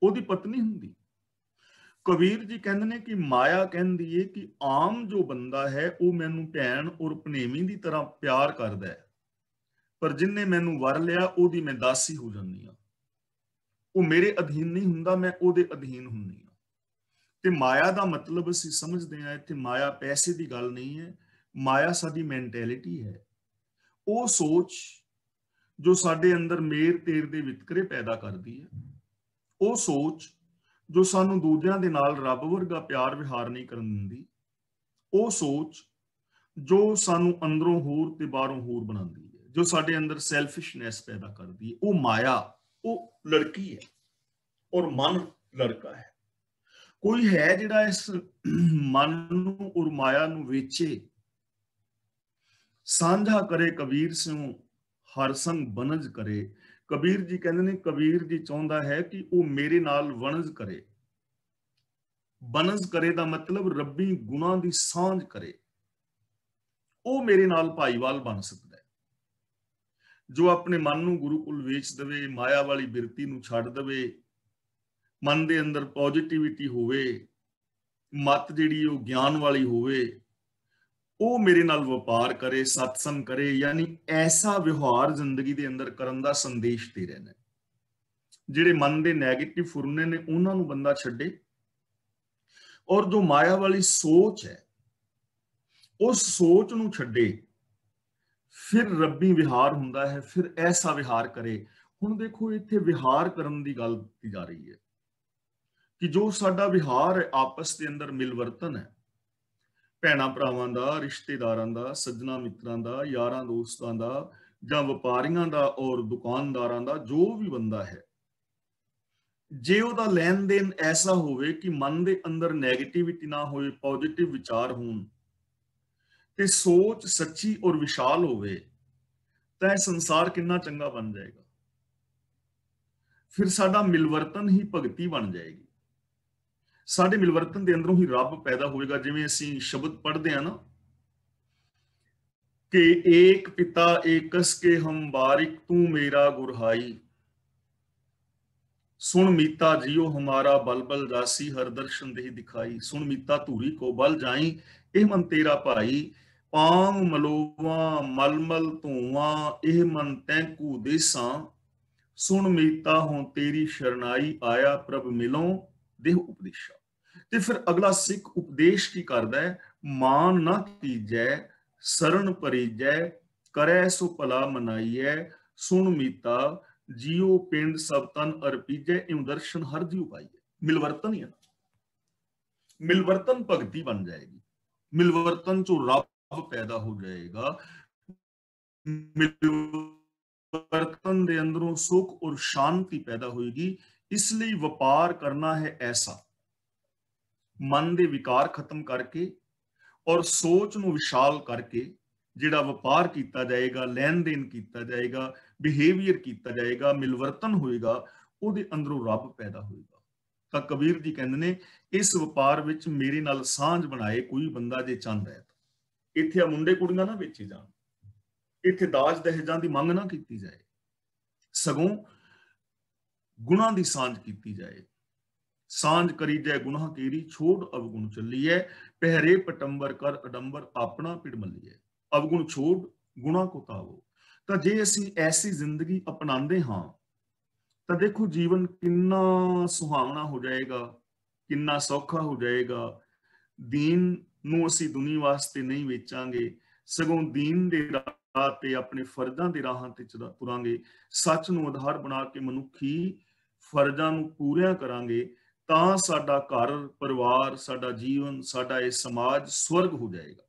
ਉਹਦੀ ਪਤਨੀ ਹੁੰਦੀ। ਕਬੀਰ ਜੀ ਕਹਿੰਦੇ ਨੇ ਕਿ ਮਾਇਆ ਕਹਿੰਦੀ ਹੈ ਕਿ ਆਮ ਜੋ ਬੰਦਾ ਹੈ ਉਹ ਮੈਨੂੰ ਭੈਣ ਔਰ ਭਨੇਵੀਂ ਦੀ ਤਰ੍ਹਾਂ ਪਿਆਰ ਕਰਦਾ ਹੈ, ਪਰ ਜਿੰਨੇ ਮੈਨੂੰ ਵਰ ਲਿਆ ਉਹਦੀ ਮੈਂ ਦਾਸੀ ਹੋ ਜਾਂਦੀ ਹਾਂ। ਉਹ ਮੇਰੇ ਅਧੀਨ ਨਹੀਂ ਹੁੰਦਾ, ਮੈਂ ਉਹਦੇ ਅਧੀਨ ਹੁੰਦੀ ਹਾਂ। ਤੇ ਮਾਇਆ ਦਾ ਮਤਲਬ ਅਸੀਂ ਸਮਝਦੇ ਹਾਂ ਇੱਥੇ ਮਾਇਆ ਪੈਸੇ ਦੀ ਗੱਲ ਨਹੀਂ ਹੈ। ਮਾਇਆ ਸਾਡੀ ਮੈਂਟੈਲਿਟੀ ਹੈ, ਉਹ ਸੋਚ ਜੋ ਸਾਡੇ ਅੰਦਰ ਮੇਰ ਤੇਰ ਦੇ ਵਿਤਕਰੇ ਪੈਦਾ ਕਰਦੀ ਹੈ, ਉਹ ਸੋਚ ਜੋ ਸਾਨੂੰ ਦੂਜਿਆਂ ਦੇ ਨਾਲ ਰੱਬ ਵਰਗਾ ਪਿਆਰ ਵਿਹਾਰ ਨਹੀਂ ਕਰਨ ਦਿੰਦੀ, ਉਹ ਸੋਚ ਜੋ ਸਾਨੂੰ ਅੰਦਰੋਂ ਹੋਰ ਤੇ ਬਾਹਰੋਂ ਹੋਰ ਬਣਾਉਂਦੀ ਹੈ, ਜੋ ਸਾਡੇ ਅੰਦਰ ਸੈਲਫਿਸ਼ਨੈਸ ਪੈਦਾ ਕਰਦੀ ਹੈ। ਉਹ ਮਾਇਆ, ਉਹ ਲੜਕੀ ਹੈ ਔਰ ਮਨ ਲੜਕਾ ਹੈ। ਕੋਈ ਹੈ ਜਿਹੜਾ ਇਸ ਮਨ ਨੂੰ ਔਰ ਮਾਇਆ ਨੂੰ ਵੇਚੇ। ਸਾਂਝਾ ਕਰੇ ਕਬੀਰ ਸਿਉ ਹਰ ਸੰਗ ਬਨਜ ਕਰੇ। ਕਬੀਰ ਜੀ ਕਹਿੰਦੇ ਨੇ, ਕਬੀਰ ਜੀ ਚਾਹੁੰਦਾ ਹੈ ਕਿ ਉਹ ਮੇਰੇ ਨਾਲ ਵਣਜ ਕਰੇ। ਬਨਜ ਕਰੇ ਦਾ ਮਤਲਬ ਰੱਬੀ ਗੁਣਾਂ ਦੀ ਸਾਂਝ ਕਰੇ। ਉਹ ਮੇਰੇ ਨਾਲ ਭਾਈਵਾਲ ਬਣ ਸਕਦਾ ਹੈ। ਜੋ ਆਪਣੇ ਮਨ ਨੂੰ ਗੁਰੂ ਕੋਲ ਵੇਚ ਦੇਵੇ, ਮਾਇਆ ਵਾਲੀ ਬਿਰਤੀ ਨੂੰ ਛੱਡ ਦੇਵੇ, ਮਨ ਦੇ ਅੰਦਰ ਪੋਜ਼ਿਟਿਵਿਟੀ ਹੋਵੇ, ਮਤ ਜਿਹੜੀ ਉਹ ਗਿਆਨ ਵਾਲੀ ਹੋਵੇ, ਉਹ ਮੇਰੇ ਨਾਲ ਵਪਾਰ ਕਰੇ, ਸਤਸੰਗ ਕਰੇ। ਯਾਨੀ ਐਸਾ ਵਿਵਹਾਰ ਜ਼ਿੰਦਗੀ ਦੇ ਅੰਦਰ ਕਰਨ ਦਾ ਸੰਦੇਸ਼ ਦੇ ਰਹੇ ਨੇ। ਜਿਹੜੇ ਮਨ ਦੇ ਨੈਗੇਟਿਵ ਫੁਰਨੇ ਨੇ ਉਹਨਾਂ ਨੂੰ ਬੰਦਾ ਛੱਡੇ, ਔਰ ਜੋ ਮਾਇਆ ਵਾਲੀ ਸੋਚ ਹੈ ਉਸ ਸੋਚ ਨੂੰ ਛੱਡੇ। ਫਿਰ ਰੱਬੀ ਵਿਹਾਰ ਹੁੰਦਾ ਹੈ, ਫਿਰ ਐਸਾ ਵਿਹਾਰ ਕਰੇ। ਹੁਣ ਦੇਖੋ ਇੱਥੇ ਵਿਹਾਰ ਕਰਨ ਦੀ ਗੱਲ ਕੀਤੀ ਜਾ ਰਹੀ ਹੈ ਕਿ ਜੋ ਸਾਡਾ ਵਿਹਾਰ ਹੈ ਆਪਸ ਦੇ ਅੰਦਰ ਮਿਲਵਰਤਨ ਹੈ, ਭੈਣਾਂ ਭਰਾਵਾਂ ਦਾ, ਰਿਸ਼ਤੇਦਾਰਾਂ ਦਾ, ਸੱਜਣਾ ਮਿੱਤਰਾਂ ਦਾ, ਯਾਰਾਂ ਦੋਸਤਾਂ ਦਾ, ਜਾਂ ਵਪਾਰੀਆਂ ਦਾ ਔਰ ਦੁਕਾਨਦਾਰਾਂ ਦਾ, ਜੋ ਵੀ ਬੰਦਾ ਹੈ, ਜੇ ਉਹਦਾ ਲੈਣ ਦੇਣ ਐਸਾ ਹੋਵੇ ਕਿ ਮਨ ਦੇ ਅੰਦਰ ਨੈਗੇਟਿਵਿਟੀ ਨਾ ਹੋਵੇ, ਪੋਜ਼ਿਟਿਵ ਵਿਚਾਰ ਹੋਣ ਤੇ ਸੋਚ ਸੱਚੀ ਔਰ ਵਿਸ਼ਾਲ ਹੋਵੇ, ਤਾਂ ਇਹ ਸੰਸਾਰ ਕਿੰਨਾ ਚੰਗਾ ਬਣ ਜਾਏਗਾ। ਫਿਰ ਸਾਡਾ ਮਿਲਵਰਤਨ ਹੀ ਭਗਤੀ ਬਣ ਜਾਏਗੀ। ਸਾਡੇ ਮਿਲਵਰਤਨ ਦੇ ਅੰਦਰੋਂ ਹੀ ਰੱਬ ਪੈਦਾ ਹੋਵੇਗਾ। ਜਿਵੇਂ ਅਸੀਂ ਸ਼ਬਦ ਪੜ੍ਹਦੇ ਹਾਂ ਨਾ ਕਿ ਏਕ ਪਿਤਾ ਏਕਸ ਕੇ ਹਮ ਬਾਰਿਕ, ਤੂੰ ਮੇਰਾ ਗੁਰਹਾਈ, ਸੁਣ ਮੀਤਾ ਜਿਉ ਹਮਾਰਾ ਬਲ ਬਲ ਜਾਸੀ, ਹਰ ਦਰਸ਼ਨ ਦੇਹ ਦਿਖਾਈ। ਸੁਣ ਮੀਤਾ ਧੂਰੀ ਕੋ ਬਲ ਜਾਈ, ਇਹ ਮਨ ਤੇਰਾ ਭਾਈ, ਪਾਮ ਮਲੋਵਾ ਮਲਮਲ ਧੂਆਂ, ਇਹ ਮਨ ਤੈਂਕੂ ਦੇਸਾਂ। ਸੁਣ ਮੀਤਾ ਹੋਂ ਤੇਰੀ ਸ਼ਰਨਾਈ, ਆਇਆ ਪ੍ਰਭ ਮਿਲੋਂ ਦੇਹ ਉਪਦੇਸ਼ਾ। ਤੇ ਫਿਰ ਅਗਲਾ ਸਿੱਖ ਉਪਦੇਸ਼ ਕੀ ਕਰਦਾ ਹੈ? ਮਾਨ ਨਾ ਕੀਜੈ ਸਰਣ ਪਰੀਜੈ, ਕਰੈ ਸੋ ਭਲਾ ਮਨਾਈਐ। ਸੁਣ ਮੀਤਾ ਜੀਓ ਪਿੰਡ ਸਭ ਤਨ ਅਰਪੀਜੈ, ਇਉ ਦਰਸ਼ਨ ਹਰ ਜੀਉ ਪਾਈਐ। ਮਿਲਵਰਤਨ ਹੀ ਹੈ ਨਾ, ਮਿਲਵਰਤਨ ਭਗਤੀ ਬਣ ਜਾਏਗੀ। ਮਿਲਵਰਤਨ ਚੋਂ ਰੱਬ ਪੈਦਾ ਹੋ ਜਾਏਗਾ। ਮਿਲਵਰਤਨ ਦੇ ਅੰਦਰੋਂ ਸੁਖ ਔਰ ਸ਼ਾਂਤੀ ਪੈਦਾ ਹੋਏਗੀ। ਇਸ ਲਈ ਵਪਾਰ ਕਰਨਾ ਹੈ ਐਸਾ, ਮਨ ਦੇ ਵਿਕਾਰ ਖਤਮ ਕਰਕੇ ਔਰ ਸੋਚ ਨੂੰ ਵਿਸ਼ਾਲ ਕਰਕੇ ਜਿਹੜਾ ਵਪਾਰ ਕੀਤਾ ਜਾਏਗਾ, ਲੈਣ ਦੇਣ ਕੀਤਾ ਜਾਏਗਾ, ਬਿਹੇਵੀਅਰ ਕੀਤਾ ਜਾਏਗਾ, ਮਿਲਵਰਤਨ ਹੋਏਗਾ, ਉਹਦੇ ਅੰਦਰੋਂ ਰੱਬ ਪੈਦਾ ਹੋਏਗਾ। ਤਾਂ ਕਬੀਰ ਜੀ ਕਹਿੰਦੇ ਨੇ ਇਸ ਵਪਾਰ ਵਿੱਚ ਮੇਰੇ ਨਾਲ ਸਾਂਝ ਬਣਾਏ ਕੋਈ ਬੰਦਾ ਜੇ ਚਾਹੁੰਦਾ ਹੈ। ਇੱਥੇ ਆ ਮੁੰਡੇ ਕੁੜੀਆਂ ਨਾ ਵੇਚੇ ਜਾਣ, ਇੱਥੇ ਦਾਜ ਦਹੇਜਾਂ ਦੀ ਮੰਗ ਨਾ ਕੀਤੀ ਜਾਏ, ਸਗੋਂ ਗੁਣਾਂ ਦੀ ਸਾਂਝ ਕੀਤੀ ਜਾਏ। ਸਾਂਝ ਕਰੀ ਜੈ ਗੁਨਾਹ ਕੀਰੀ, ਛੋੜ ਅਵਗੁਣ ਚੱਲੀਐ, ਪਹਿਰੇ ਪਟੰਬਰ ਕਰ ਅਡੰਬਰ, ਆਪਣਾ ਪਿੜ ਮੱਲੀਐ। ਅਵਗੁਣ ਛੋੜ ਗੁਣਾ ਕੋ ਤਾਵੋ। ਤਾਂ ਜੇ ਅਸੀਂ ਐਸੀ ਜ਼ਿੰਦਗੀ ਅਪਣਾਉਂਦੇ ਹਾਂ ਤਾਂ ਦੇਖੋ ਜੀਵਨ ਕਿੰਨਾ ਸੁਹਾਵਣਾ ਹੋ ਜਾਏਗਾ, ਕਿੰਨਾ ਸੌਖਾ ਹੋ ਜਾਏਗਾ। ਦੀਨ ਨੂੰ ਅਸੀਂ ਦੁਨੀਆ ਵਾਸਤੇ ਨਹੀਂ ਵੇਚਾਂਗੇ, ਸਗੋਂ ਦੀਨ ਦੇ ਰਾਹ ਤੇ ਆਪਣੇ ਫਰਜ਼ਾਂ ਦੇ ਰਾਹਾਂ ਤੇ ਤੁਰਾਂਗੇ। ਸੱਚ ਨੂੰ ਆਧਾਰ ਬਣਾ ਕੇ ਮਨੁੱਖੀ ਫਰਜ਼ਾਂ ਨੂੰ ਪੂਰੀਆਂ ਕਰਾਂਗੇ ਤਾਂ ਸਾਡਾ ਘਰ ਪਰਿਵਾਰ, ਸਾਡਾ ਜੀਵਨ, ਸਾਡਾ ਇਹ ਸਮਾਜ ਸਵਰਗ ਹੋ ਜਾਏਗਾ।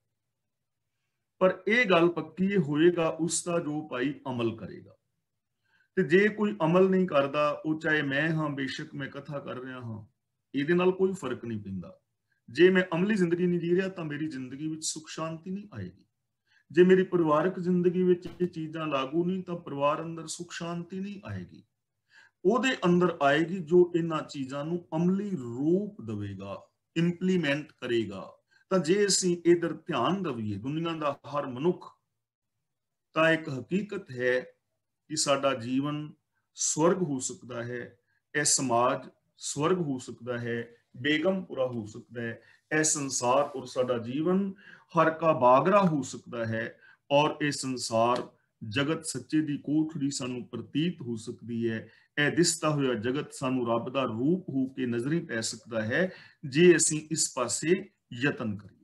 ਪਰ ਇਹ ਗੱਲ ਪੱਕੀ ਹੋਏਗਾ ਉਸ ਦਾ ਜੋ ਭਾਈ ਅਮਲ ਕਰੇਗਾ। ਤੇ ਜੇ ਕੋਈ ਅਮਲ ਨਹੀਂ ਕਰਦਾ, ਉਹ ਚਾਹੇ ਮੈਂ ਹਾਂ, ਬੇਸ਼ੱਕ ਮੈਂ ਕਥਾ ਕਰ ਰਿਹਾ ਹਾਂ, ਇਹਦੇ ਨਾਲ ਕੋਈ ਫਰਕ ਨਹੀਂ ਪੈਂਦਾ। ਜੇ ਮੈਂ ਅਮਲੀ ਜ਼ਿੰਦਗੀ ਨਹੀਂ ਜੀ ਰਿਹਾ ਤਾਂ ਮੇਰੀ ਜ਼ਿੰਦਗੀ ਵਿੱਚ ਸੁਖ ਸ਼ਾਂਤੀ ਨਹੀਂ ਆਏਗੀ। ਜੇ ਮੇਰੀ ਪਰਿਵਾਰਕ ਜ਼ਿੰਦਗੀ ਵਿੱਚ ਇਹ ਚੀਜ਼ਾਂ ਲਾਗੂ ਨਹੀਂ ਤਾਂ ਪਰਿਵਾਰ ਅੰਦਰ ਸੁਖ ਸ਼ਾਂਤੀ ਨਹੀਂ ਆਏਗੀ। ਉਹਦੇ ਅੰਦਰ ਆਏਗੀ ਜੋ ਇਹਨਾਂ ਚੀਜ਼ਾਂ ਨੂੰ ਅਮਲੀ ਰੂਪ ਦੇਵੇਗਾ, ਇੰਪਲੀਮੈਂਟ ਕਰੇਗਾ। ਤਾਂ ਜੇ ਅਸੀਂ ਇਧਰ ਧਿਆਨ ਦੇਈਏ, ਦੁਨੀਆ ਦਾ ਹਰ ਮਨੁੱਖ, ਤਾਂ ਇੱਕ ਹਕੀਕਤ ਹੈ ਕਿ ਸਾਡਾ ਜੀਵਨ ਸਵਰਗ ਹੋ ਸਕਦਾ ਹੈ, ਇਹ ਸਮਾਜ ਸਵਰਗ ਹੋ ਸਕਦਾ ਹੈ, ਬੇਗਮਪੁਰਾ ਹੋ ਸਕਦਾ ਹੈ, ਇਹ ਸੰਸਾਰ ਔਰ ਸਾਡਾ ਜੀਵਨ ਹਰ ਕਾ ਬਾਗਰਾ ਹੋ ਸਕਦਾ ਹੈ। ਔਰ ਇਹ ਸੰਸਾਰ ਜਗਤ ਸੱਚੇ ਦੀ ਕੋਠੜੀ ਸਾਨੂੰ ਪ੍ਰਤੀਤ ਹੋ ਸਕਦੀ ਹੈ। ਇਹ ਦਿਸਦਾ ਹੋਇਆ ਜਗਤ ਸਾਨੂੰ ਰੱਬ ਦਾ ਰੂਪ ਹੋ ਕੇ ਨਜ਼ਰੀ ਪੈ ਸਕਦਾ ਹੈ ਜੇ ਅਸੀਂ ਇਸ ਪਾਸੇ ਯਤਨ ਕਰੀਏ।